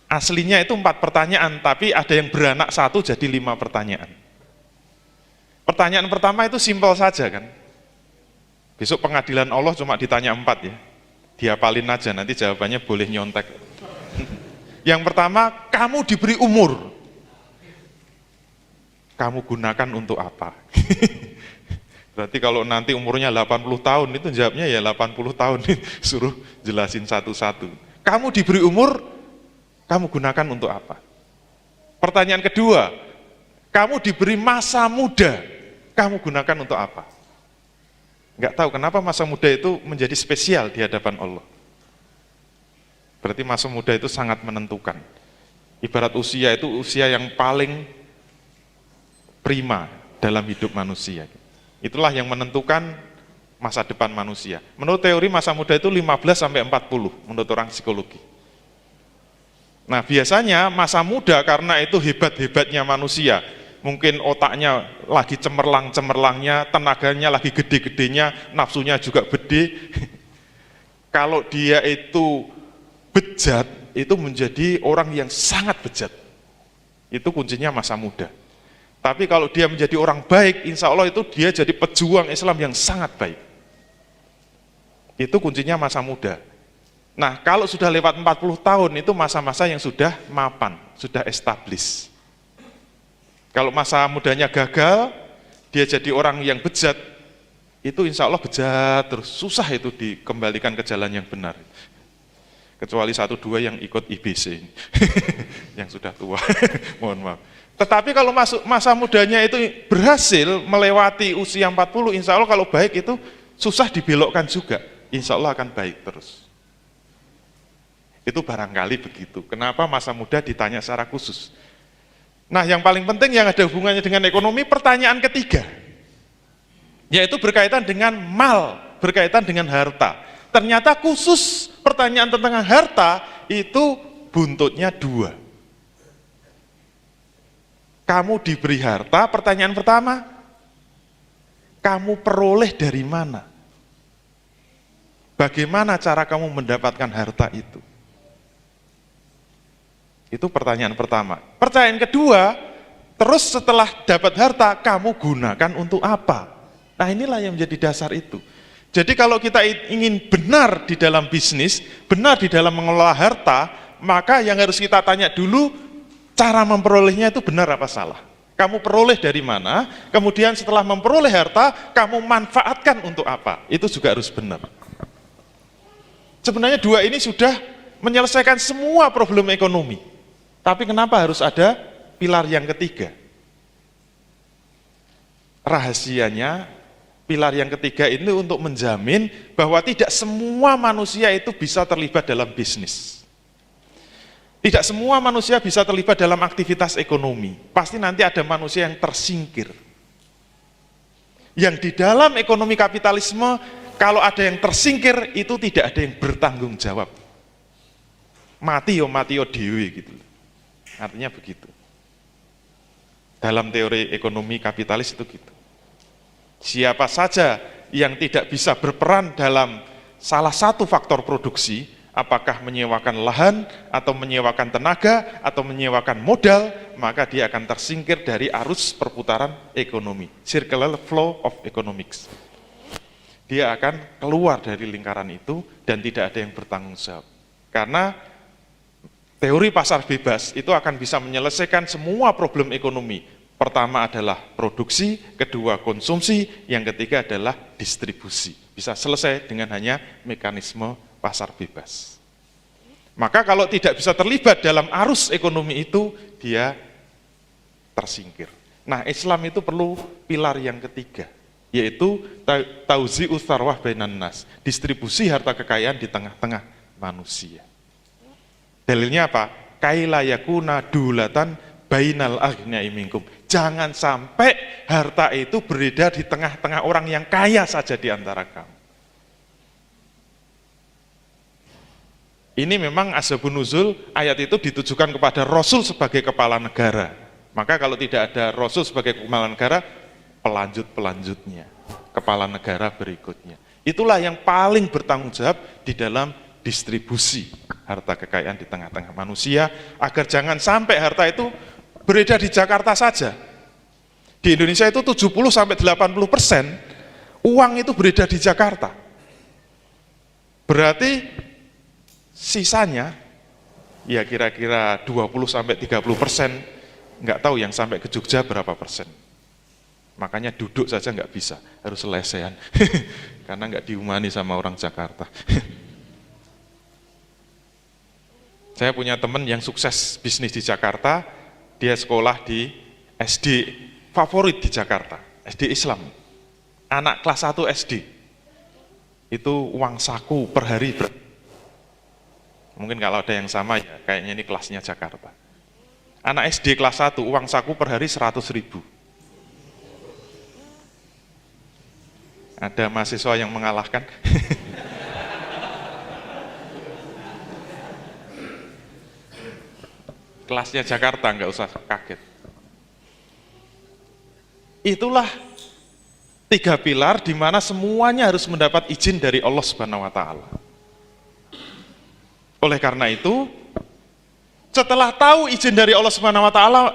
Aslinya itu 4 pertanyaan, tapi ada yang beranak 1 jadi 5 pertanyaan. Pertanyaan pertama itu simpel saja kan. Besok pengadilan Allah cuma ditanya 4 ya. Dihafalin aja, nanti jawabannya boleh nyontek. Yang pertama, kamu diberi umur. Kamu gunakan untuk apa? Berarti kalau nanti umurnya 80 tahun, itu jawabnya ya 80 tahun. Suruh jelasin satu-satu. Kamu diberi umur, kamu gunakan untuk apa? Pertanyaan kedua, kamu diberi masa muda, kamu gunakan untuk apa? Enggak tahu kenapa masa muda itu menjadi spesial di hadapan Allah. Berarti masa muda itu sangat menentukan. Ibarat usia itu usia yang paling prima dalam hidup manusia. Itulah yang menentukan masa depan manusia. Menurut teori masa muda itu 15 sampai 40 menurut orang psikologi. Nah, biasanya masa muda karena itu hebat-hebatnya manusia. Mungkin otaknya lagi cemerlang-cemerlangnya, tenaganya lagi gede-gedenya, nafsunya juga gede. Kalau dia itu bejat, itu menjadi orang yang sangat bejat. Itu kuncinya masa muda. Tapi kalau dia menjadi orang baik, insya Allah itu dia jadi pejuang Islam yang sangat baik. Itu kuncinya masa muda. Nah, kalau sudah lewat 40 tahun, itu masa-masa yang sudah mapan, sudah established. Kalau masa mudanya gagal, dia jadi orang yang bejat, itu insya Allah bejat terus, susah itu dikembalikan ke jalan yang benar. Kecuali 1-2 yang ikut IBC, yang sudah tua, mohon maaf. Tetapi kalau masuk masa mudanya itu berhasil melewati usia 40, insya Allah kalau baik itu susah dibelokkan juga, insya Allah akan baik terus. Itu barangkali begitu. Kenapa masa muda ditanya secara khusus? Nah, yang paling penting yang ada hubungannya dengan ekonomi, pertanyaan ketiga, yaitu berkaitan dengan mal, berkaitan dengan harta. Ternyata khusus pertanyaan tentang harta itu buntutnya 2. Kamu diberi harta, pertanyaan pertama, kamu peroleh dari mana? Bagaimana cara kamu mendapatkan harta itu? Itu pertanyaan pertama. Pertanyaan kedua, terus setelah dapat harta, kamu gunakan untuk apa? Nah, inilah yang menjadi dasar itu. Jadi kalau kita ingin benar di dalam bisnis, benar di dalam mengelola harta, maka yang harus kita tanya dulu, cara memperolehnya itu benar apa salah? Kamu peroleh dari mana? Kemudian setelah memperoleh harta, kamu manfaatkan untuk apa? Itu juga harus benar. Sebenarnya 2 ini sudah menyelesaikan semua problem ekonomi. Tapi kenapa harus ada pilar yang ketiga? Rahasianya, pilar yang ketiga ini untuk menjamin bahwa tidak semua manusia itu bisa terlibat dalam bisnis. Tidak semua manusia bisa terlibat dalam aktivitas ekonomi. Pasti nanti ada manusia yang tersingkir. Yang di dalam ekonomi kapitalisme, kalau ada yang tersingkir, itu tidak ada yang bertanggung jawab. Mati yo dewe gitu. Artinya begitu. Dalam teori ekonomi kapitalis itu gitu. Siapa saja yang tidak bisa berperan dalam salah satu faktor produksi, apakah menyewakan lahan, atau menyewakan tenaga, atau menyewakan modal, maka dia akan tersingkir dari arus perputaran ekonomi. Circular flow of economics. Dia akan keluar dari lingkaran itu dan tidak ada yang bertanggung jawab. Karena teori pasar bebas itu akan bisa menyelesaikan semua problem ekonomi. Pertama adalah produksi, kedua konsumsi, yang ketiga adalah distribusi. Bisa selesai dengan hanya mekanisme pasar bebas. Maka kalau tidak bisa terlibat dalam arus ekonomi itu, dia tersingkir. Nah, Islam itu perlu pilar yang ketiga, yaitu tauzi'us tsarwah bainan nas, distribusi harta kekayaan di tengah-tengah manusia. Dalilnya apa? Kaila yakuna dulatan bainal aghniyai minkum. Jangan sampai harta itu beredar di tengah-tengah orang yang kaya saja di antara kamu. Ini memang asbabun nuzul, ayat itu ditujukan kepada Rasul sebagai kepala negara. Maka kalau tidak ada Rasul sebagai kepala negara, pelanjut-pelanjutnya, kepala negara berikutnya. Itulah yang paling bertanggung jawab di dalam distribusi harta kekayaan di tengah-tengah manusia, agar jangan sampai harta itu beredar di Jakarta saja. Di Indonesia itu 70-80% uang itu beredar di Jakarta. Berarti sisanya ya kira-kira 20-30%, nggak tahu yang sampai ke Jogja berapa persen. Makanya duduk saja nggak bisa, harus lesehan karena nggak diumani sama orang Jakarta. Saya punya teman yang sukses bisnis di Jakarta, dia sekolah di SD favorit di Jakarta, SD Islam. Anak kelas 1 SD, itu uang saku per hari. Mungkin kalau ada yang sama ya, kayaknya ini kelasnya Jakarta. Anak SD kelas 1, uang saku per hari 100.000. Ada mahasiswa yang mengalahkan. Kelasnya Jakarta, nggak usah kaget. Itulah 3 pilar di mana semuanya harus mendapat izin dari Allah Subhanahu wa Ta'ala. Oleh karena itu, setelah tahu izin dari Allah Subhanahu wa Ta'ala,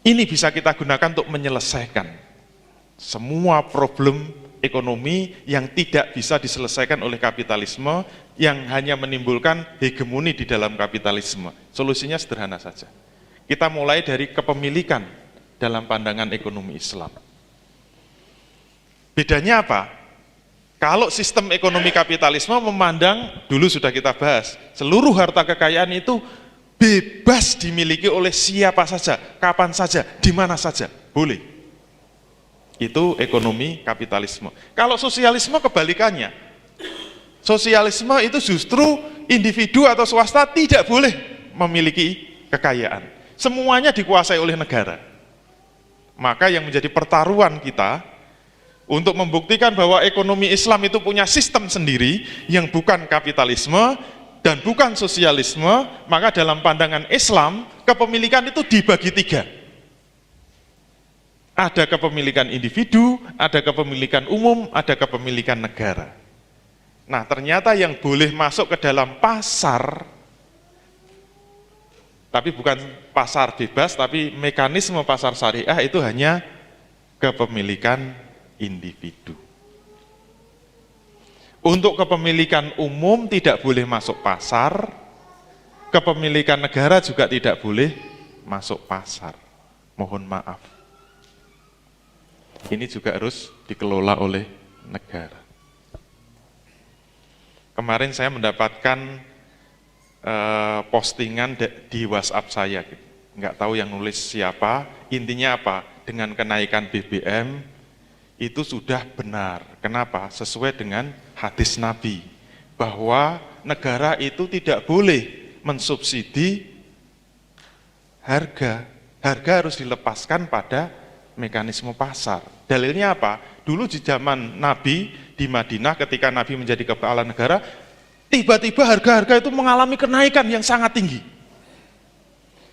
ini bisa kita gunakan untuk menyelesaikan semua problem ekonomi yang tidak bisa diselesaikan oleh kapitalisme, yang hanya menimbulkan hegemoni di dalam kapitalisme. Solusinya sederhana saja. Kita mulai dari kepemilikan dalam pandangan ekonomi Islam. Bedanya apa? Kalau sistem ekonomi kapitalisme memandang, dulu sudah kita bahas, seluruh harta kekayaan itu bebas dimiliki oleh siapa saja, kapan saja, di mana saja, boleh. Itu ekonomi kapitalisme. Kalau sosialisme kebalikannya. Sosialisme itu justru individu atau swasta tidak boleh memiliki kekayaan. Semuanya dikuasai oleh negara. Maka yang menjadi pertaruhan kita Untuk membuktikan bahwa ekonomi Islam itu punya sistem sendiri yang bukan kapitalisme dan bukan sosialisme, maka dalam pandangan Islam, kepemilikan itu dibagi tiga. Ada kepemilikan individu, ada kepemilikan umum, ada kepemilikan negara. Nah, ternyata yang boleh masuk ke dalam pasar, tapi bukan pasar bebas, tapi mekanisme pasar syariah itu hanya kepemilikan individu. Untuk kepemilikan umum tidak boleh masuk pasar, kepemilikan negara juga tidak boleh masuk pasar. Mohon maaf. Ini juga harus dikelola oleh negara. Kemarin saya mendapatkan postingan di WhatsApp saya, nggak tahu yang nulis siapa, intinya apa, dengan kenaikan BBM itu sudah benar. Kenapa? Sesuai dengan hadis Nabi, bahwa negara itu tidak boleh mensubsidi harga harus dilepaskan pada mekanisme pasar. Dalilnya apa? Dulu di zaman Nabi di Madinah ketika Nabi menjadi kepala negara, tiba-tiba harga-harga itu mengalami kenaikan yang sangat tinggi.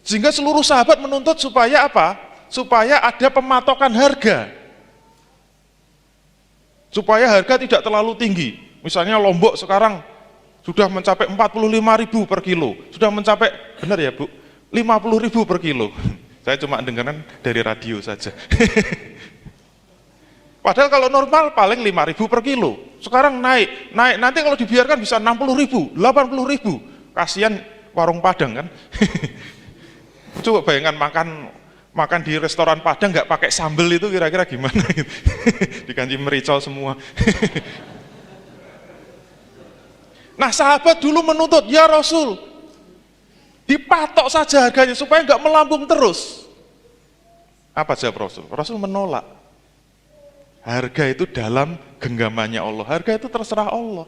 Sehingga seluruh sahabat menuntut supaya apa? Supaya ada pematokan harga. Supaya harga tidak terlalu tinggi. Misalnya Lombok sekarang sudah mencapai 45.000 per kilo. Sudah mencapai, benar ya Bu? 50.000 per kilo. Saya cuma dengarkan dari radio saja. Padahal kalau normal paling 5.000 per kilo. Sekarang naik. Nanti kalau dibiarkan bisa 60.000, 80.000. Kasihan warung Padang kan. Coba bayangkan makan di restoran Padang nggak pakai sambal itu kira-kira gimana? Diganti merica semua. Nah, sahabat dulu menuntut, ya Rasul, dipatok saja harganya supaya nggak melambung terus. Apa jawab Rasul? Rasul menolak. Harga itu dalam genggamannya Allah. Harga itu terserah Allah.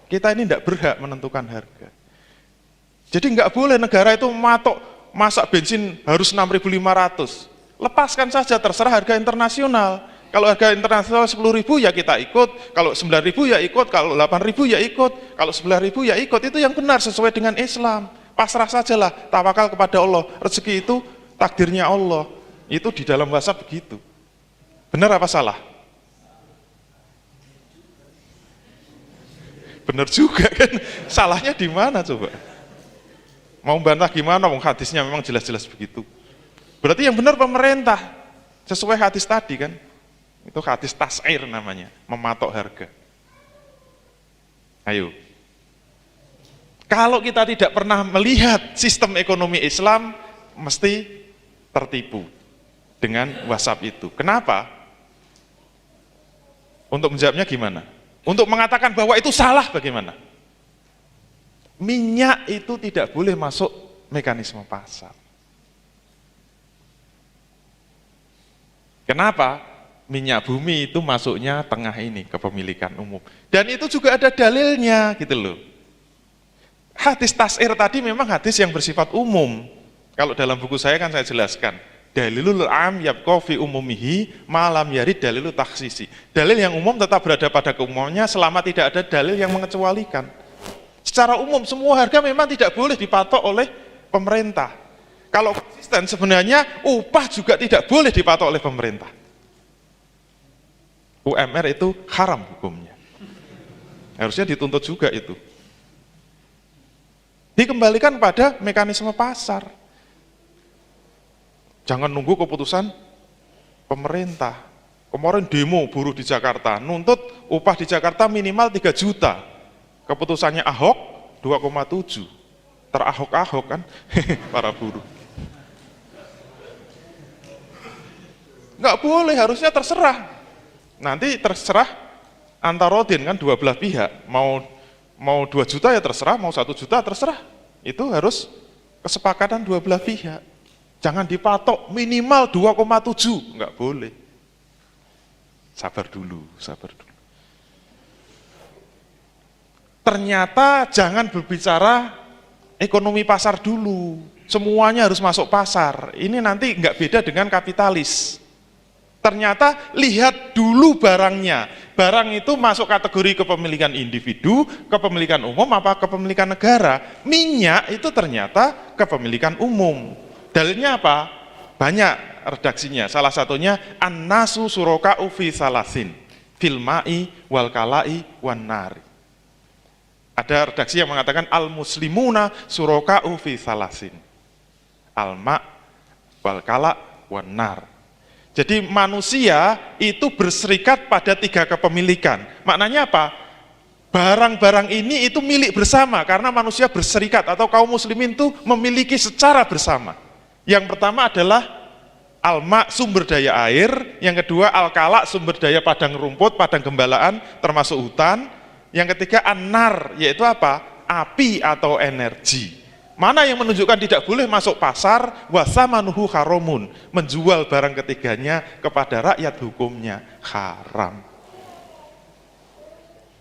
Kita ini tidak berhak menentukan harga. Jadi nggak boleh negara itu matok, masak bensin harus 6.500. Lepaskan saja, terserah harga internasional. Kalau harga internasional 10.000 ya kita ikut, kalau 9.000 ya ikut, kalau 8.000 ya ikut, kalau 9.000 ya ikut. Itu yang benar sesuai dengan Islam. Pasrah sajalah, tawakal kepada Allah. Rezeki itu takdirnya Allah. Itu di dalam WhatsApp begitu. Benar apa salah? Benar juga kan? Salahnya di mana coba? Mau bantah gimana? Hadisnya memang jelas-jelas begitu. Berarti yang benar pemerintah sesuai hadis tadi kan? Itu hadis tas'ir namanya, mematok harga. Ayo. Kalau kita tidak pernah melihat sistem ekonomi Islam, mesti tertipu dengan WhatsApp itu. Kenapa? Untuk menjawabnya gimana? Untuk mengatakan bahwa itu salah bagaimana? Minyak itu tidak boleh masuk mekanisme pasar. Kenapa? Minyak bumi itu masuknya tengah ini, kepemilikan umum. Dan itu juga ada dalilnya gitu loh. Hadis tas'ir tadi memang hadis yang bersifat umum. Kalau dalam buku saya kan saya jelaskan. Dalilul am yabqa fi umumihi malam yarid dalilu takhsisi. Dalil yang umum tetap berada pada keumumannya selama tidak ada dalil yang mengecualikan. Secara umum semua harga memang tidak boleh dipatok oleh pemerintah. Kalau konsisten sebenarnya upah juga tidak boleh dipatok oleh pemerintah. UMR itu haram hukumnya. Harusnya dituntut juga itu. Dikembalikan pada mekanisme pasar. Jangan nunggu keputusan pemerintah. Kemarin demo buruh di Jakarta, nuntut upah di Jakarta minimal 3 juta. Keputusannya Ahok 2,7. Terahok-ahok kan para buruh. Nggak boleh, harusnya terserah. Nanti terserah antarodin kan, dua belah pihak. Mau 2 juta ya terserah, mau 1 juta terserah. Itu harus kesepakatan dua belah pihak. Jangan dipatok minimal 2,7, nggak boleh. Sabar dulu, sabar dulu. Ternyata jangan berbicara ekonomi pasar dulu. Semuanya harus masuk pasar. Ini nanti nggak beda dengan kapitalis. Ternyata lihat dulu barangnya. Barang itu masuk kategori kepemilikan individu, kepemilikan umum, apa kepemilikan negara. Minyak itu ternyata kepemilikan umum. Dalilnya apa? Banyak redaksinya. Salah satunya an-nasu suraka'u fi salasin fil ma'i wal kala'i wan nari. Ada redaksi yang mengatakan al-muslimuna suraka'u fi salasin al-ma' wal kala' wan nar. Jadi manusia itu berserikat pada 3 kepemilikan. Maknanya apa? Barang-barang ini itu milik bersama karena manusia berserikat atau kaum muslimin itu memiliki secara bersama. Yang pertama adalah al-ma, sumber daya air. Yang kedua al-kala, sumber daya padang rumput, padang gembalaan termasuk hutan. Yang ketiga an-nar, yaitu apa? Api atau energi. Mana yang menunjukkan tidak boleh masuk pasar? Wasamanuhu haramun, menjual barang ketiganya kepada rakyat hukumnya haram.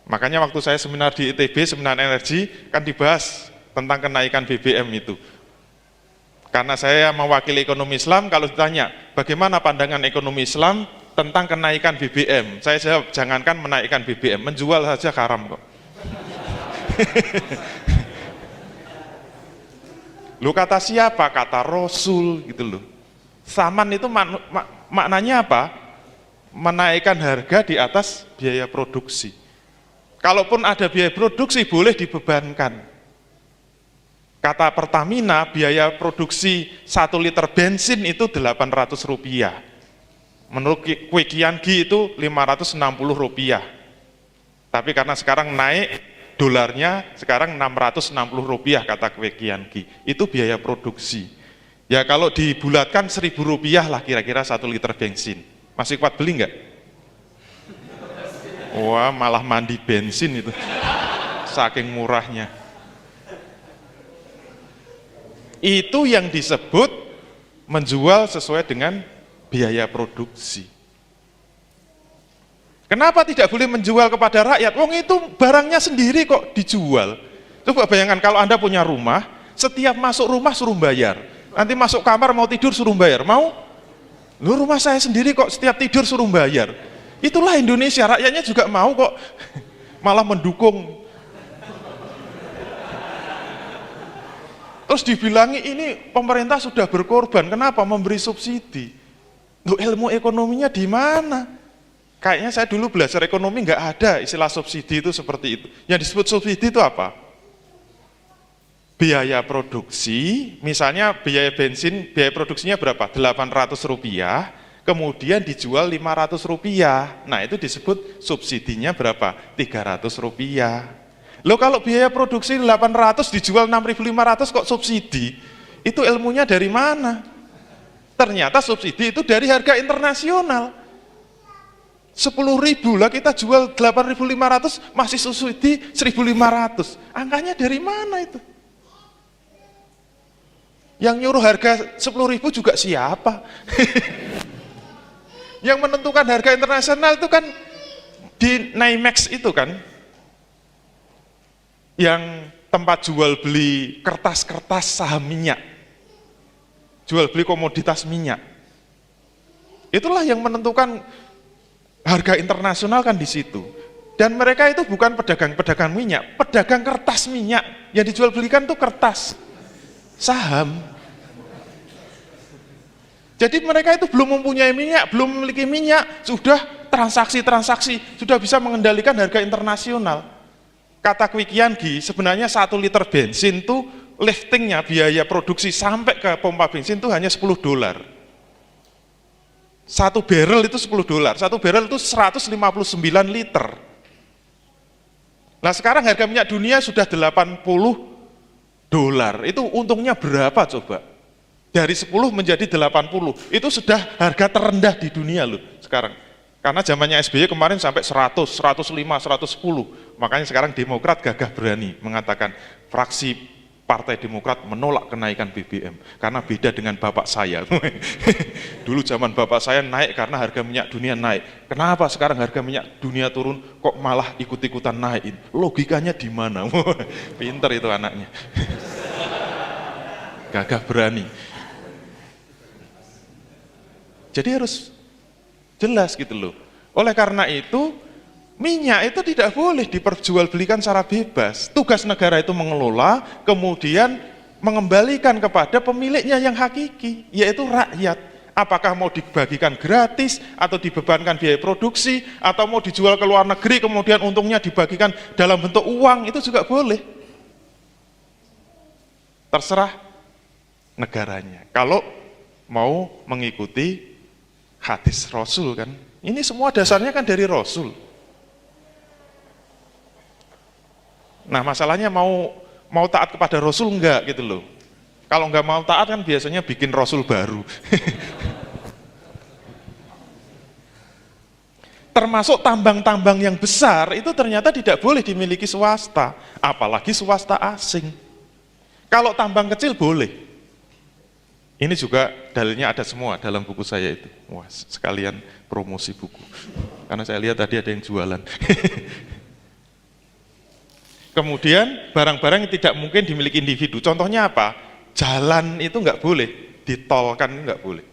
Makanya waktu saya seminar di ITB, seminar energi, kan dibahas tentang kenaikan BBM itu. Karena saya mewakili ekonomi Islam, kalau ditanya bagaimana pandangan ekonomi Islam tentang kenaikan BBM, saya jawab jangankan menaikkan BBM, menjual saja haram kok. Lu kata siapa? Kata Rasul gitu loh. Saman itu maknanya apa? Menaikkan harga di atas biaya produksi. Kalaupun ada biaya produksi boleh dibebankan. Kata Pertamina biaya produksi 1 liter bensin itu 800 rupiah. Menurut Kwi Kian-gi itu 560 rupiah. Tapi karena sekarang naik dolarnya sekarang 660 rupiah kata Kwi Kian-gi. Itu biaya produksi. Ya kalau dibulatkan 1.000 rupiah lah kira-kira 1 liter bensin. Masih kuat beli nggak? Wah malah mandi bensin itu. Saking murahnya. Itu yang disebut menjual sesuai dengan biaya produksi. Kenapa tidak boleh menjual kepada rakyat? Wong itu barangnya sendiri kok dijual. Coba bayangkan kalau Anda punya rumah, setiap masuk rumah suruh bayar. Nanti masuk kamar mau tidur suruh bayar. Mau? Lu rumah saya sendiri kok setiap tidur suruh bayar. Itulah Indonesia, rakyatnya juga mau kok. Malah mendukung. Terus dibilangi ini pemerintah sudah berkorban. Kenapa? Memberi subsidi. Loh, ilmu ekonominya di mana? Kayaknya saya dulu belajar ekonomi nggak ada istilah subsidi itu seperti itu. Yang disebut subsidi itu apa? Biaya produksi, misalnya biaya bensin, biaya produksinya berapa? 800 rupiah, kemudian dijual 500 rupiah. Nah itu disebut subsidinya berapa? 300 rupiah. Loh kalau biaya produksi 800 dijual 6.500 kok subsidi? Itu ilmunya dari mana? Ternyata subsidi itu dari harga internasional. 10.000 lah kita jual 8.500 masih subsidi 1.500. Angkanya dari mana itu? Yang nyuruh harga 10.000 juga siapa? Yang menentukan harga internasional itu kan di NYMEX itu kan, yang tempat jual beli kertas-kertas saham minyak, jual beli komoditas minyak. Itulah yang menentukan harga internasional kan di situ. Dan mereka itu bukan pedagang-pedagang minyak, pedagang kertas minyak. Yang dijual belikan tuh kertas saham. Jadi mereka itu belum mempunyai minyak, belum memiliki minyak, sudah transaksi-transaksi, sudah bisa mengendalikan harga internasional. Kata Kwi Kian-gi, sebenarnya 1 liter bensin tuh liftingnya, biaya produksi sampai ke pompa bensin itu hanya $10. 1 barrel itu $10, 1 barrel itu 159 liter. Nah sekarang harga minyak dunia sudah $80, itu untungnya berapa coba? Dari 10 menjadi 80, itu sudah harga terendah di dunia loh sekarang. Karena zamannya SBY kemarin sampai 100, 105, 110, makanya sekarang Demokrat gagah berani mengatakan fraksi Partai Demokrat menolak kenaikan BBM karena beda dengan bapak saya. Dulu zaman bapak saya naik karena harga minyak dunia naik. Kenapa sekarang harga minyak dunia turun kok malah ikut-ikutan naikin? Logikanya di mana? Pinter itu anaknya. Gagah berani. Jadi jelas gitu loh. Oleh karena itu, minyak itu tidak boleh diperjualbelikan secara bebas. Tugas negara itu mengelola, kemudian mengembalikan kepada pemiliknya yang hakiki, yaitu rakyat. Apakah mau dibagikan gratis, atau dibebankan biaya produksi, atau mau dijual ke luar negeri, kemudian untungnya dibagikan dalam bentuk uang, itu juga boleh. Terserah negaranya. Kalau mau mengikuti hadis Rasul kan, ini semua dasarnya kan dari Rasul. Nah masalahnya mau taat kepada Rasul enggak gitu loh. Kalau enggak mau taat kan biasanya bikin Rasul baru. Termasuk tambang-tambang yang besar itu ternyata tidak boleh dimiliki swasta, apalagi swasta asing. Kalau tambang kecil boleh. Ini juga dalilnya ada semua dalam buku saya itu. Wah, sekalian promosi buku. Karena saya lihat tadi ada yang jualan. Kemudian barang-barang yang tidak mungkin dimiliki individu. Contohnya apa? Jalan itu nggak boleh, ditolkan nggak boleh.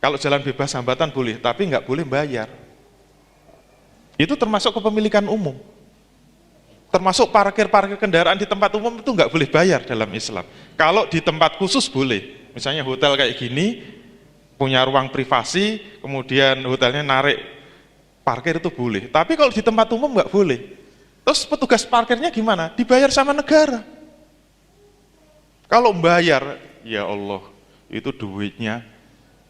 Kalau jalan bebas hambatan boleh, tapi nggak boleh bayar. Itu termasuk kepemilikan umum. Termasuk parkir kendaraan di tempat umum itu nggak boleh bayar dalam Islam. Kalau di tempat khusus boleh. Misalnya hotel kayak gini, punya ruang privasi, kemudian hotelnya narik parkir itu boleh. Tapi kalau di tempat umum nggak boleh. Terus petugas parkirnya gimana? Dibayar sama negara. Kalau bayar, ya Allah, itu duitnya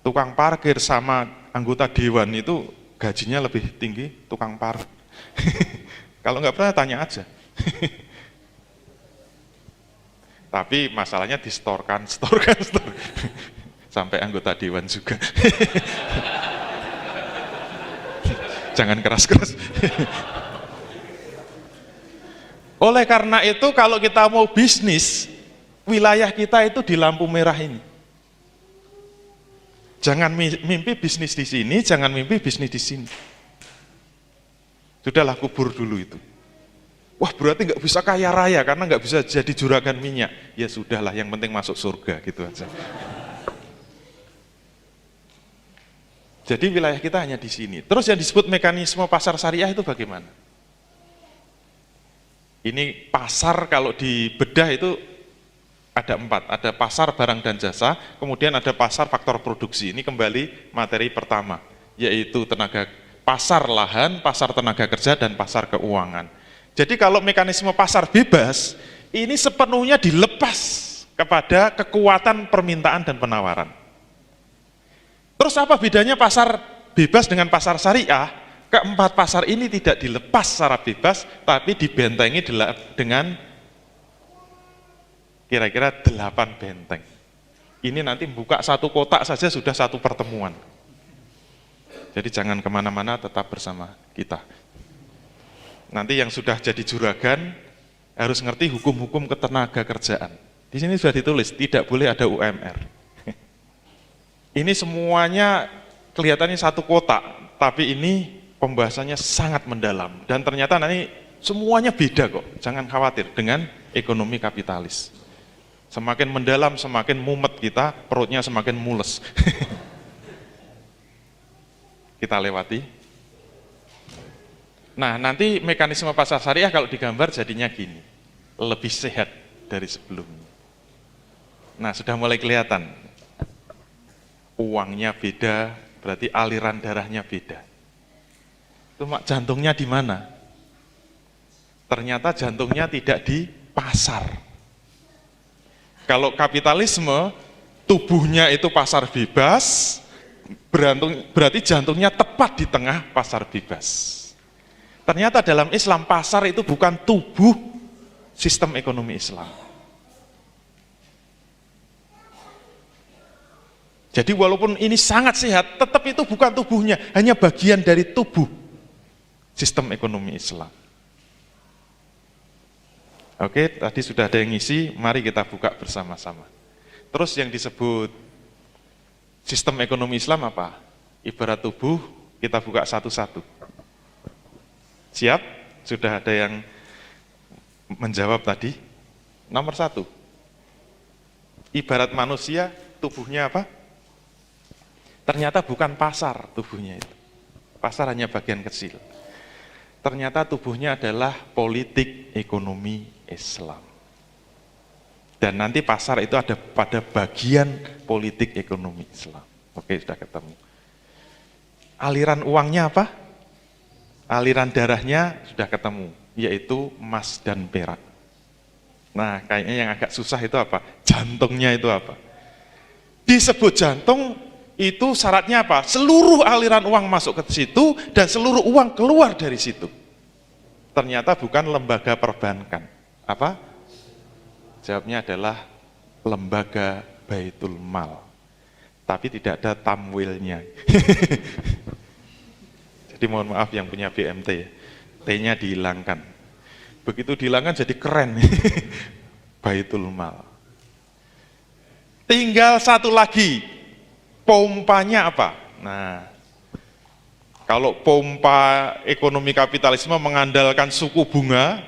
tukang parkir sama anggota dewan itu gajinya lebih tinggi tukang parkir. Kalau nggak pernah tanya aja. Tapi masalahnya distorkan. Sampai anggota dewan juga. Jangan keras-keras. Oleh karena itu kalau kita mau bisnis, wilayah kita itu di lampu merah ini. Jangan mimpi bisnis di sini, jangan mimpi bisnis di sini. Sudahlah, kubur dulu itu. Wah, berarti nggak bisa kaya raya karena nggak bisa jadi juragan minyak. Ya sudahlah, yang penting masuk surga gitu aja. Jadi wilayah kita hanya di sini. Terus yang disebut mekanisme pasar syariah itu bagaimana? Ini pasar kalau dibedah itu ada 4. Ada pasar barang dan jasa, kemudian ada pasar faktor produksi. Ini kembali materi pertama, yaitu pasar lahan, pasar tenaga kerja, dan pasar keuangan. Jadi kalau mekanisme pasar bebas, ini sepenuhnya dilepas kepada kekuatan permintaan dan penawaran. Terus apa bedanya pasar bebas dengan pasar syariah? Keempat pasar ini tidak dilepas secara bebas, tapi dibentengi dengan kira-kira 8 benteng. Ini nanti buka satu kotak saja sudah satu pertemuan. Jadi jangan kemana-mana, tetap bersama kita. Nanti yang sudah jadi juragan harus ngerti hukum-hukum ketenaga kerjaan. Di sini sudah ditulis, tidak boleh ada UMR. Ini semuanya kelihatannya satu kotak, tapi ini pembahasannya sangat mendalam. Dan ternyata nanti semuanya beda kok, jangan khawatir dengan ekonomi kapitalis. Semakin mendalam, semakin mumet kita, perutnya semakin mules. Kita lewati. Nah, nanti mekanisme pasar syariah kalau digambar jadinya gini, lebih sehat dari sebelumnya. Nah, sudah mulai kelihatan. Uangnya beda, berarti aliran darahnya beda. Itu jantungnya di mana? Ternyata jantungnya tidak di pasar. Kalau kapitalisme, tubuhnya itu pasar bebas, berarti jantungnya tepat di tengah pasar bebas. Ternyata dalam Islam pasar itu bukan tubuh sistem ekonomi Islam. Jadi walaupun ini sangat sehat, tetap itu bukan tubuhnya, hanya bagian dari tubuh sistem ekonomi Islam. Oke, tadi sudah ada yang ngisi, mari kita buka bersama-sama. Terus yang disebut sistem ekonomi Islam apa? Ibarat tubuh, kita buka satu-satu. Siap? Sudah ada yang menjawab tadi? Nomor 1, ibarat manusia, tubuhnya apa? Ternyata bukan pasar tubuhnya itu. pasar hanya bagian kecil. Ternyata tubuhnya adalah politik ekonomi Islam. Dan nanti pasar itu ada pada bagian politik ekonomi Islam. Oke, sudah ketemu. Aliran uangnya apa? Aliran darahnya sudah ketemu, yaitu emas dan perak. Nah, kayaknya yang agak susah itu apa? Jantungnya itu apa? Disebut jantung, itu syaratnya apa? Seluruh aliran uang masuk ke situ dan seluruh uang keluar dari situ. Ternyata bukan lembaga perbankan. Apa? Jawabnya adalah lembaga Baitul Mal. Tapi tidak ada tamwilnya. Jadi mohon maaf yang punya BMT, T-nya dihilangkan. Begitu dihilangkan jadi keren. Baitul Mal. Tinggal satu lagi, pompanya apa? Nah, kalau pompa ekonomi kapitalisme mengandalkan suku bunga,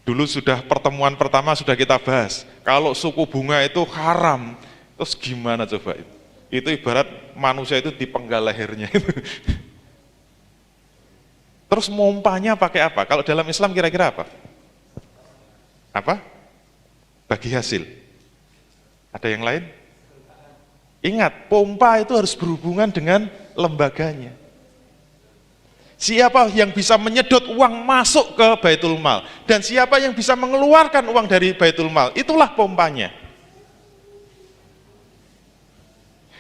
dulu sudah pertemuan pertama sudah kita bahas. Kalau suku bunga itu haram, terus gimana coba itu? Itu ibarat manusia itu dipenggal lehernya. Terus mompanya pakai apa? Kalau dalam Islam kira-kira apa? Apa? Bagi hasil. Ada yang lain? Ingat, pompa itu harus berhubungan dengan lembaganya. Siapa yang bisa menyedot uang masuk ke Baitul Mal dan siapa yang bisa mengeluarkan uang dari Baitul Mal, itulah pompanya.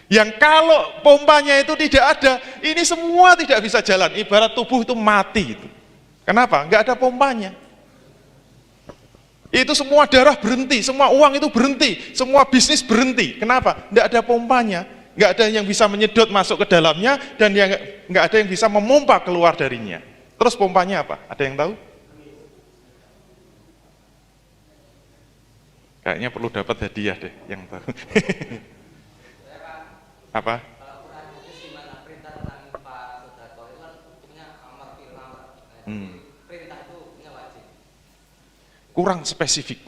Yang kalau pompanya itu tidak ada, ini semua tidak bisa jalan, ibarat tubuh itu mati itu. Kenapa? Enggak ada pompanya. Itu semua darah berhenti, semua uang itu berhenti, semua bisnis berhenti. Kenapa? Enggak ada pompanya. Nggak ada yang bisa menyedot masuk ke dalamnya dan yang nggak ada yang bisa memompa keluar darinya. Terus pompanya apa? Ada yang tahu? Kayaknya perlu dapat hadiah deh yang tahu. Apa? Kurang spesifik.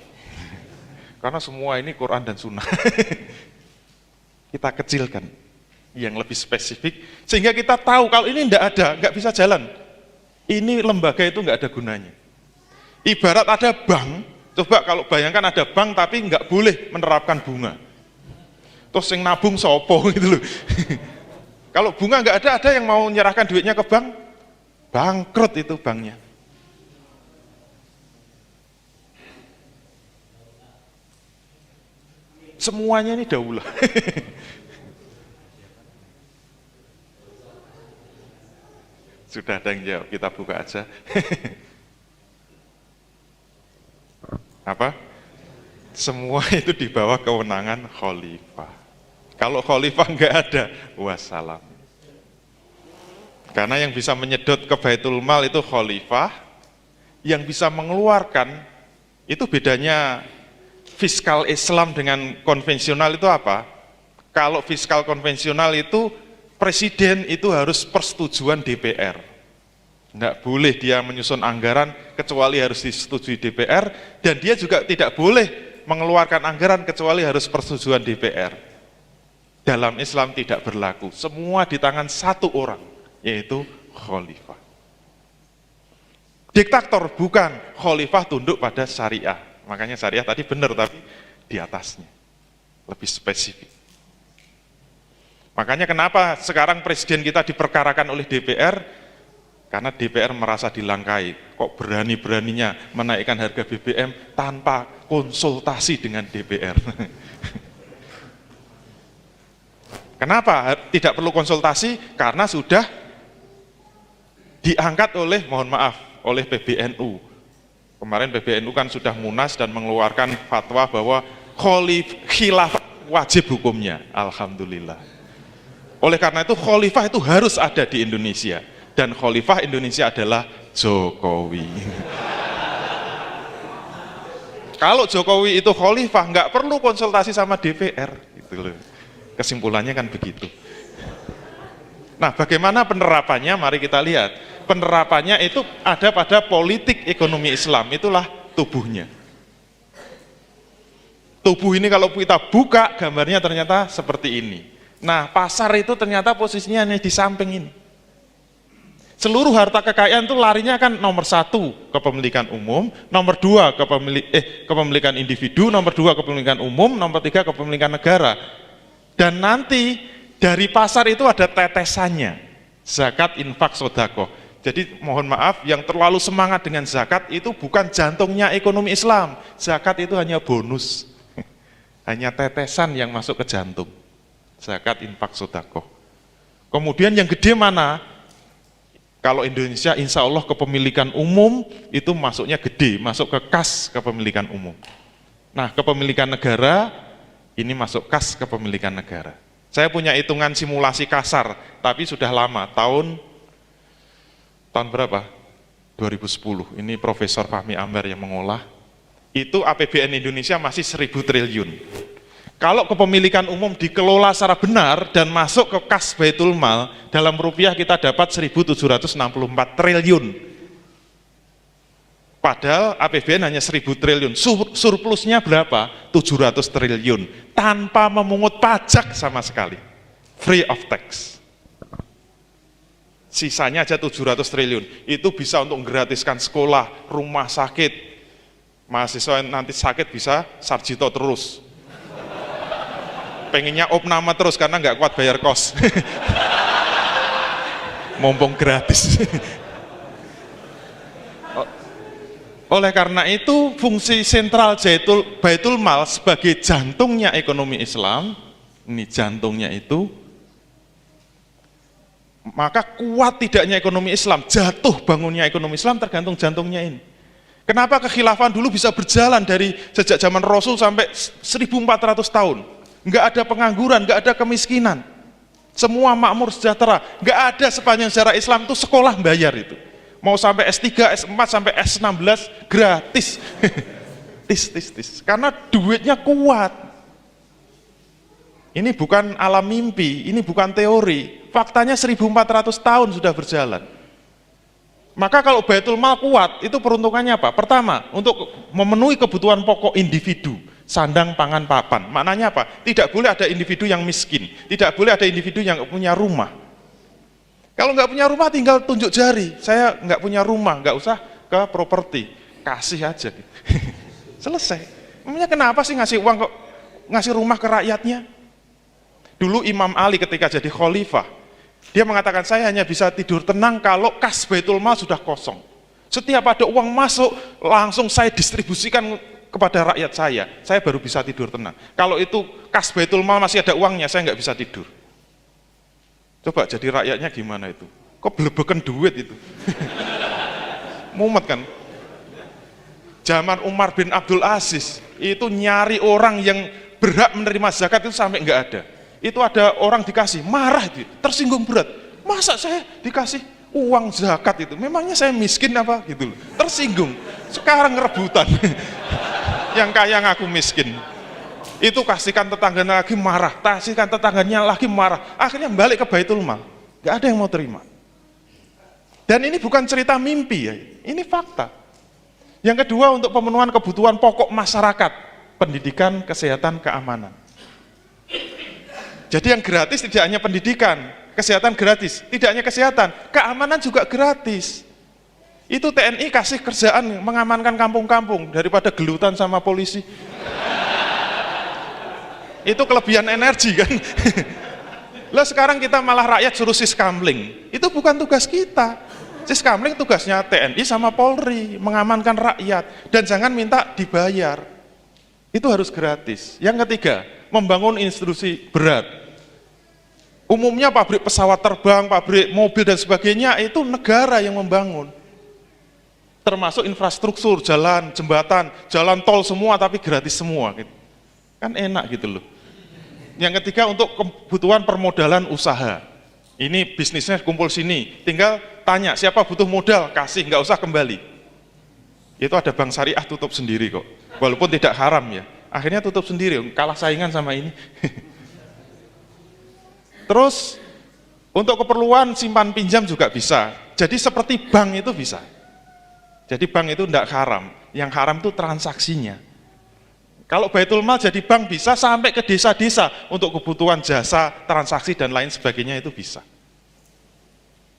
Karena semua ini Quran dan Sunnah. Kita kecilkan yang lebih spesifik sehingga kita tahu kalau ini tidak ada, nggak bisa jalan. Ini lembaga itu nggak ada gunanya. Ibarat ada bank, coba kalau bayangkan ada bank tapi nggak boleh menerapkan bunga. Terus yang nabung sopo gitu loh. Kalau bunga nggak ada yang mau menyerahkan duitnya ke bank, bangkrut itu banknya. Semuanya ini daulah. Sudah ada yang jawab, kita buka aja. Apa? Semua itu di bawah kewenangan khalifah. Kalau khalifah nggak ada, wassalam. Karena yang bisa menyedot ke Baitul Mal itu khalifah, yang bisa mengeluarkan, itu bedanya fiskal Islam dengan konvensional itu apa? Kalau fiskal konvensional itu presiden itu harus persetujuan DPR. Nggak boleh dia menyusun anggaran kecuali harus disetujui DPR dan dia juga tidak boleh mengeluarkan anggaran kecuali harus persetujuan DPR. Dalam Islam tidak berlaku. Semua di tangan satu orang, yaitu khalifah. Diktator bukan, khalifah tunduk pada syariah. Makanya syariah tadi benar, tapi di atasnya. Lebih spesifik. Makanya kenapa sekarang presiden kita diperkarakan oleh DPR? Karena DPR merasa dilangkai. Kok berani-beraninya menaikkan harga BBM tanpa konsultasi dengan DPR? Kenapa tidak perlu konsultasi? Karena sudah diangkat oleh, mohon maaf, oleh PBNU. Kemarin PBNU kan sudah munas dan mengeluarkan fatwa bahwa khilafah wajib hukumnya. Alhamdulillah. Oleh karena itu khalifah itu harus ada di Indonesia. Dan khalifah Indonesia adalah Jokowi. Kalau Jokowi itu khalifah, nggak perlu konsultasi sama DPR. Gitu loh. Kesimpulannya kan begitu. Nah, bagaimana penerapannya? Mari kita lihat. Penerapannya itu ada pada politik ekonomi Islam, itulah tubuhnya. Tubuh ini kalau kita buka gambarnya ternyata seperti ini. Nah, pasar itu ternyata posisinya hanya di samping ini. Seluruh harta kekayaan itu larinya kan nomor 1 kepemilikan umum, nomor 2 kepemilikan individu, nomor 2 kepemilikan umum, nomor 3 kepemilikan negara. Dan nanti dari pasar itu ada tetesannya, zakat, infak, sedekah. Jadi mohon maaf, yang terlalu semangat dengan zakat itu bukan jantungnya ekonomi Islam. Zakat itu hanya bonus, hanya tetesan yang masuk ke jantung. Zakat, infak, sedekah. Kemudian yang gede mana? Kalau Indonesia insya Allah kepemilikan umum itu masuknya gede, masuk ke kas kepemilikan umum. Nah, kepemilikan negara ini masuk kas kepemilikan negara. Saya punya hitungan simulasi kasar, tapi sudah lama, tahun berapa? 2010. Ini Profesor Fahmi Ambar yang mengolah. Itu APBN Indonesia masih 1.000 triliun. Kalau kepemilikan umum dikelola secara benar dan masuk ke kas Baitul Mal, dalam rupiah kita dapat 1.764 triliun. Padahal APBN hanya 1.000 triliun, surplusnya berapa? 700 triliun, tanpa memungut pajak sama sekali, free of tax. Sisanya aja 700 triliun, itu bisa untuk menggratiskan sekolah, rumah sakit, mahasiswa yang nanti sakit bisa sarjito terus. Pengennya opname terus karena nggak kuat bayar kos. Mumpung gratis. Oleh karena itu fungsi sentral Baitul Mal sebagai jantungnya ekonomi Islam, ini jantungnya itu, maka kuat tidaknya ekonomi Islam, jatuh bangunnya ekonomi Islam tergantung jantungnya ini. Kenapa kekhilafan dulu bisa berjalan dari sejak zaman Rasul sampai 1400 tahun? Nggak ada pengangguran, nggak ada kemiskinan, semua makmur sejahtera, nggak ada sepanjang sejarah Islam itu sekolah bayar itu, mau sampai S3, S4 sampai S16 gratis, karena duitnya kuat. Ini bukan alam mimpi, ini bukan teori, faktanya 1400 tahun sudah berjalan. Maka kalau Baitul Mal kuat, itu peruntukannya apa? Pertama, untuk memenuhi kebutuhan pokok individu, sandang, pangan, papan. Maknanya apa? Tidak boleh ada individu yang miskin, tidak boleh ada individu yang nggak punya rumah. Kalau nggak punya rumah tinggal tunjuk jari, saya nggak punya rumah, nggak usah ke properti, kasih aja. Selesai. Memangnya kenapa sih ngasih uang kok, ngasih rumah ke rakyatnya? Dulu Imam Ali ketika jadi khalifah, dia mengatakan saya hanya bisa tidur tenang kalau kas Baitul Mal sudah kosong. Setiap ada uang masuk, langsung saya distribusikan kepada rakyat saya baru bisa tidur tenang. Kalau itu kas Baitul Mal masih ada uangnya, saya nggak bisa tidur. Coba jadi rakyatnya gimana itu? Kok belebekan duit itu? Mumet kan? Zaman Umar bin Abdul Aziz, itu nyari orang yang berhak menerima zakat itu sampai nggak ada. Itu ada orang dikasih, marah itu, tersinggung berat. Masa saya dikasih uang zakat itu? Memangnya saya miskin apa? Gitu loh. Tersinggung. Sekarang rebutan. Yang kaya ngaku miskin. Itu kasihkan tetangganya lagi marah, kasihkan tetangganya lagi marah. Akhirnya balik ke Baitul Mal. Gak ada yang mau terima. Dan ini bukan cerita mimpi ya, ini fakta. Yang kedua, untuk pemenuhan kebutuhan pokok masyarakat, pendidikan, kesehatan, keamanan. Jadi yang gratis tidak hanya pendidikan, kesehatan gratis, tidak hanya kesehatan, keamanan juga gratis. Itu TNI kasih kerjaan mengamankan kampung-kampung daripada gelutan sama polisi. Itu kelebihan energi kan. Lah sekarang kita malah rakyat suruh siskamling. Itu bukan tugas kita. Siskamling tugasnya TNI sama Polri, mengamankan rakyat, dan jangan minta dibayar. Itu harus gratis. Yang ketiga, membangun institusi berat. Umumnya pabrik pesawat terbang, pabrik mobil dan sebagainya itu negara yang membangun. Termasuk infrastruktur, jalan, jembatan, jalan tol semua tapi gratis semua gitu. Kan enak gitu loh. Yang ketiga, untuk kebutuhan permodalan usaha. Ini bisnisnya kumpul sini, tinggal tanya siapa butuh modal, kasih, nggak usah kembali. Itu ada bank syariah tutup sendiri kok, walaupun tidak haram ya. Akhirnya tutup sendiri, kalah saingan sama ini. Terus untuk keperluan simpan pinjam juga bisa. Jadi seperti bank itu bisa. Jadi bank itu tidak haram. Yang haram itu transaksinya. Kalau Baitul Mal jadi bank bisa sampai ke desa-desa untuk kebutuhan jasa, transaksi dan lain sebagainya itu bisa.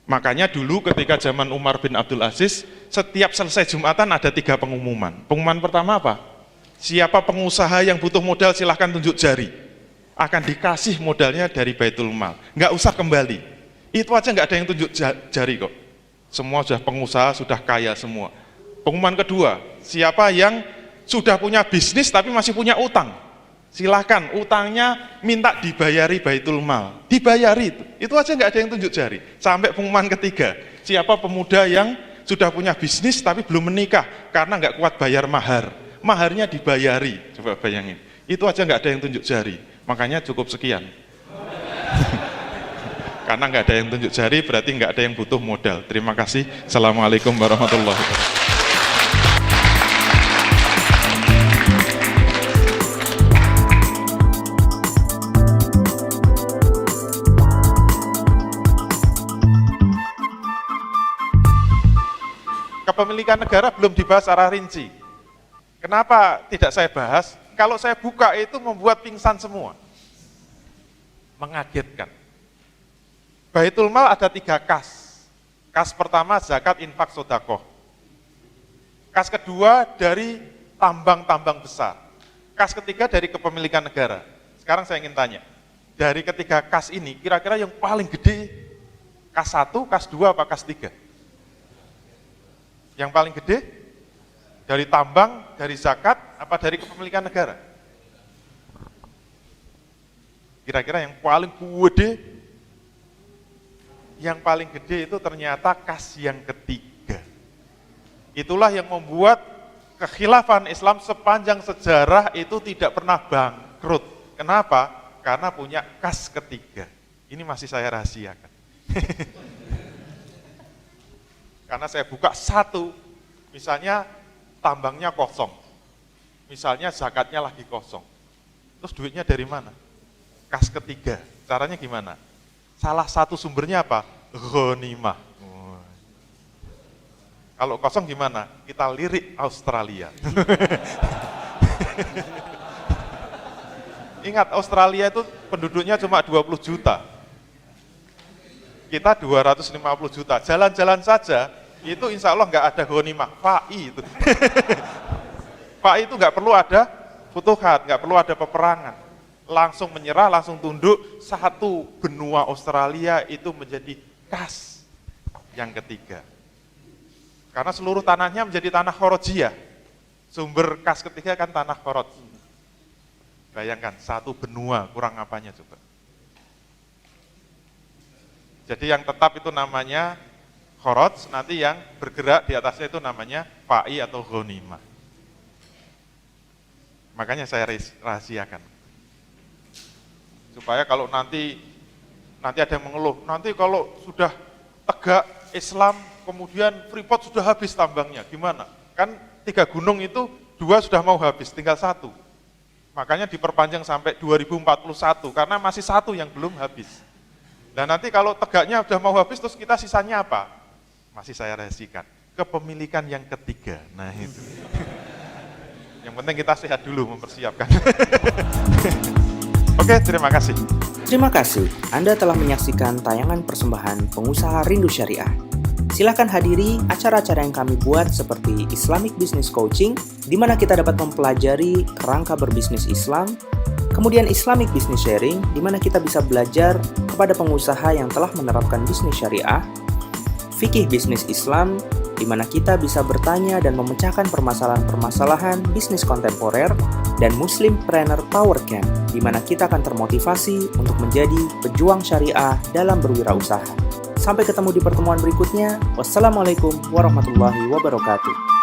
Makanya dulu ketika zaman Umar bin Abdul Aziz, setiap selesai Jumatan ada 3 pengumuman. Pengumuman pertama apa? Siapa pengusaha yang butuh modal silahkan tunjuk jari. Akan dikasih modalnya dari Baitul Mal. Nggak usah kembali. Itu aja nggak ada yang tunjuk jari kok. Semua sudah pengusaha, sudah kaya semua. Pengumuman kedua, siapa yang sudah punya bisnis tapi masih punya utang, silahkan utangnya minta dibayari Baitul Mal, dibayari itu aja nggak ada yang tunjuk jari. Sampai pengumuman ketiga, siapa pemuda yang sudah punya bisnis tapi belum menikah karena nggak kuat bayar mahar, maharnya dibayari. Coba bayangin, itu aja nggak ada yang tunjuk jari. Makanya cukup sekian. Karena nggak ada yang tunjuk jari berarti nggak ada yang butuh modal. Terima kasih. Assalamualaikum warahmatullahi wabarakatuh. Kepemilikan negara belum dibahas secara rinci. Kenapa tidak saya bahas? Kalau saya buka itu membuat pingsan semua. Mengagetkan. Baitul Mal ada 3 kas. Kas pertama zakat, infak, sodakoh. Kas kedua dari tambang-tambang besar. Kas ketiga dari kepemilikan negara. Sekarang saya ingin tanya, dari ketiga kas ini kira-kira yang paling gede kas 1, kas 2, apa kas 3? Yang paling gede dari tambang, dari zakat, apa dari kepemilikan negara? Kira-kira yang paling gede, itu ternyata kas yang ketiga. Itulah yang membuat kekhilafan Islam sepanjang sejarah itu tidak pernah bangkrut. Kenapa? Karena punya kas ketiga. Ini masih saya rahasiakan. Karena saya buka 1, misalnya tambangnya kosong, misalnya zakatnya lagi kosong, terus duitnya dari mana? Kas ketiga, caranya gimana? Salah satu sumbernya apa? Ghanimah. Kalau kosong gimana? Kita lirik Australia. Ingat, Australia itu penduduknya cuma 20 juta. Kita 250 juta. Jalan-jalan saja, itu insya Allah nggak ada ghanimah, fa'i itu. Fa'i itu nggak perlu ada futuhat, nggak perlu ada peperangan. Langsung menyerah, langsung tunduk, 1 benua Australia itu menjadi kas yang ketiga. Karena seluruh tanahnya menjadi tanah khorojiyah. Sumber kas ketiga kan tanah khoroj. Bayangkan, 1 benua, kurang apanya coba. Jadi yang tetap itu namanya khoroj, nanti yang bergerak di atasnya itu namanya fa'i atau ghanimah. Makanya saya rahasiakan. Supaya kalau nanti ada yang mengeluh, nanti kalau sudah tegak Islam, kemudian Freeport sudah habis tambangnya, gimana? Kan 3 gunung itu 2 sudah mau habis, tinggal 1. Makanya diperpanjang sampai 2041, karena masih 1 yang belum habis. Dan nanti kalau tegaknya sudah mau habis, terus kita sisanya apa? Masih saya rahasiakan, kepemilikan yang ketiga. Nah itu. Yang penting kita sehat dulu mempersiapkan. Oke, terima kasih. Terima kasih, Anda telah menyaksikan tayangan persembahan Pengusaha Rindu Syariah. Silahkan hadiri acara-acara yang kami buat seperti Islamic Business Coaching, di mana kita dapat mempelajari kerangka berbisnis Islam, kemudian Islamic Business Sharing, di mana kita bisa belajar kepada pengusaha yang telah menerapkan bisnis syariah, Fikih Bisnis Islam, di mana kita bisa bertanya dan memecahkan permasalahan-permasalahan bisnis kontemporer, dan Muslimpreneur Power Camp, di mana kita akan termotivasi untuk menjadi pejuang syariah dalam berwirausaha. Sampai ketemu di pertemuan berikutnya. Wassalamualaikum warahmatullahi wabarakatuh.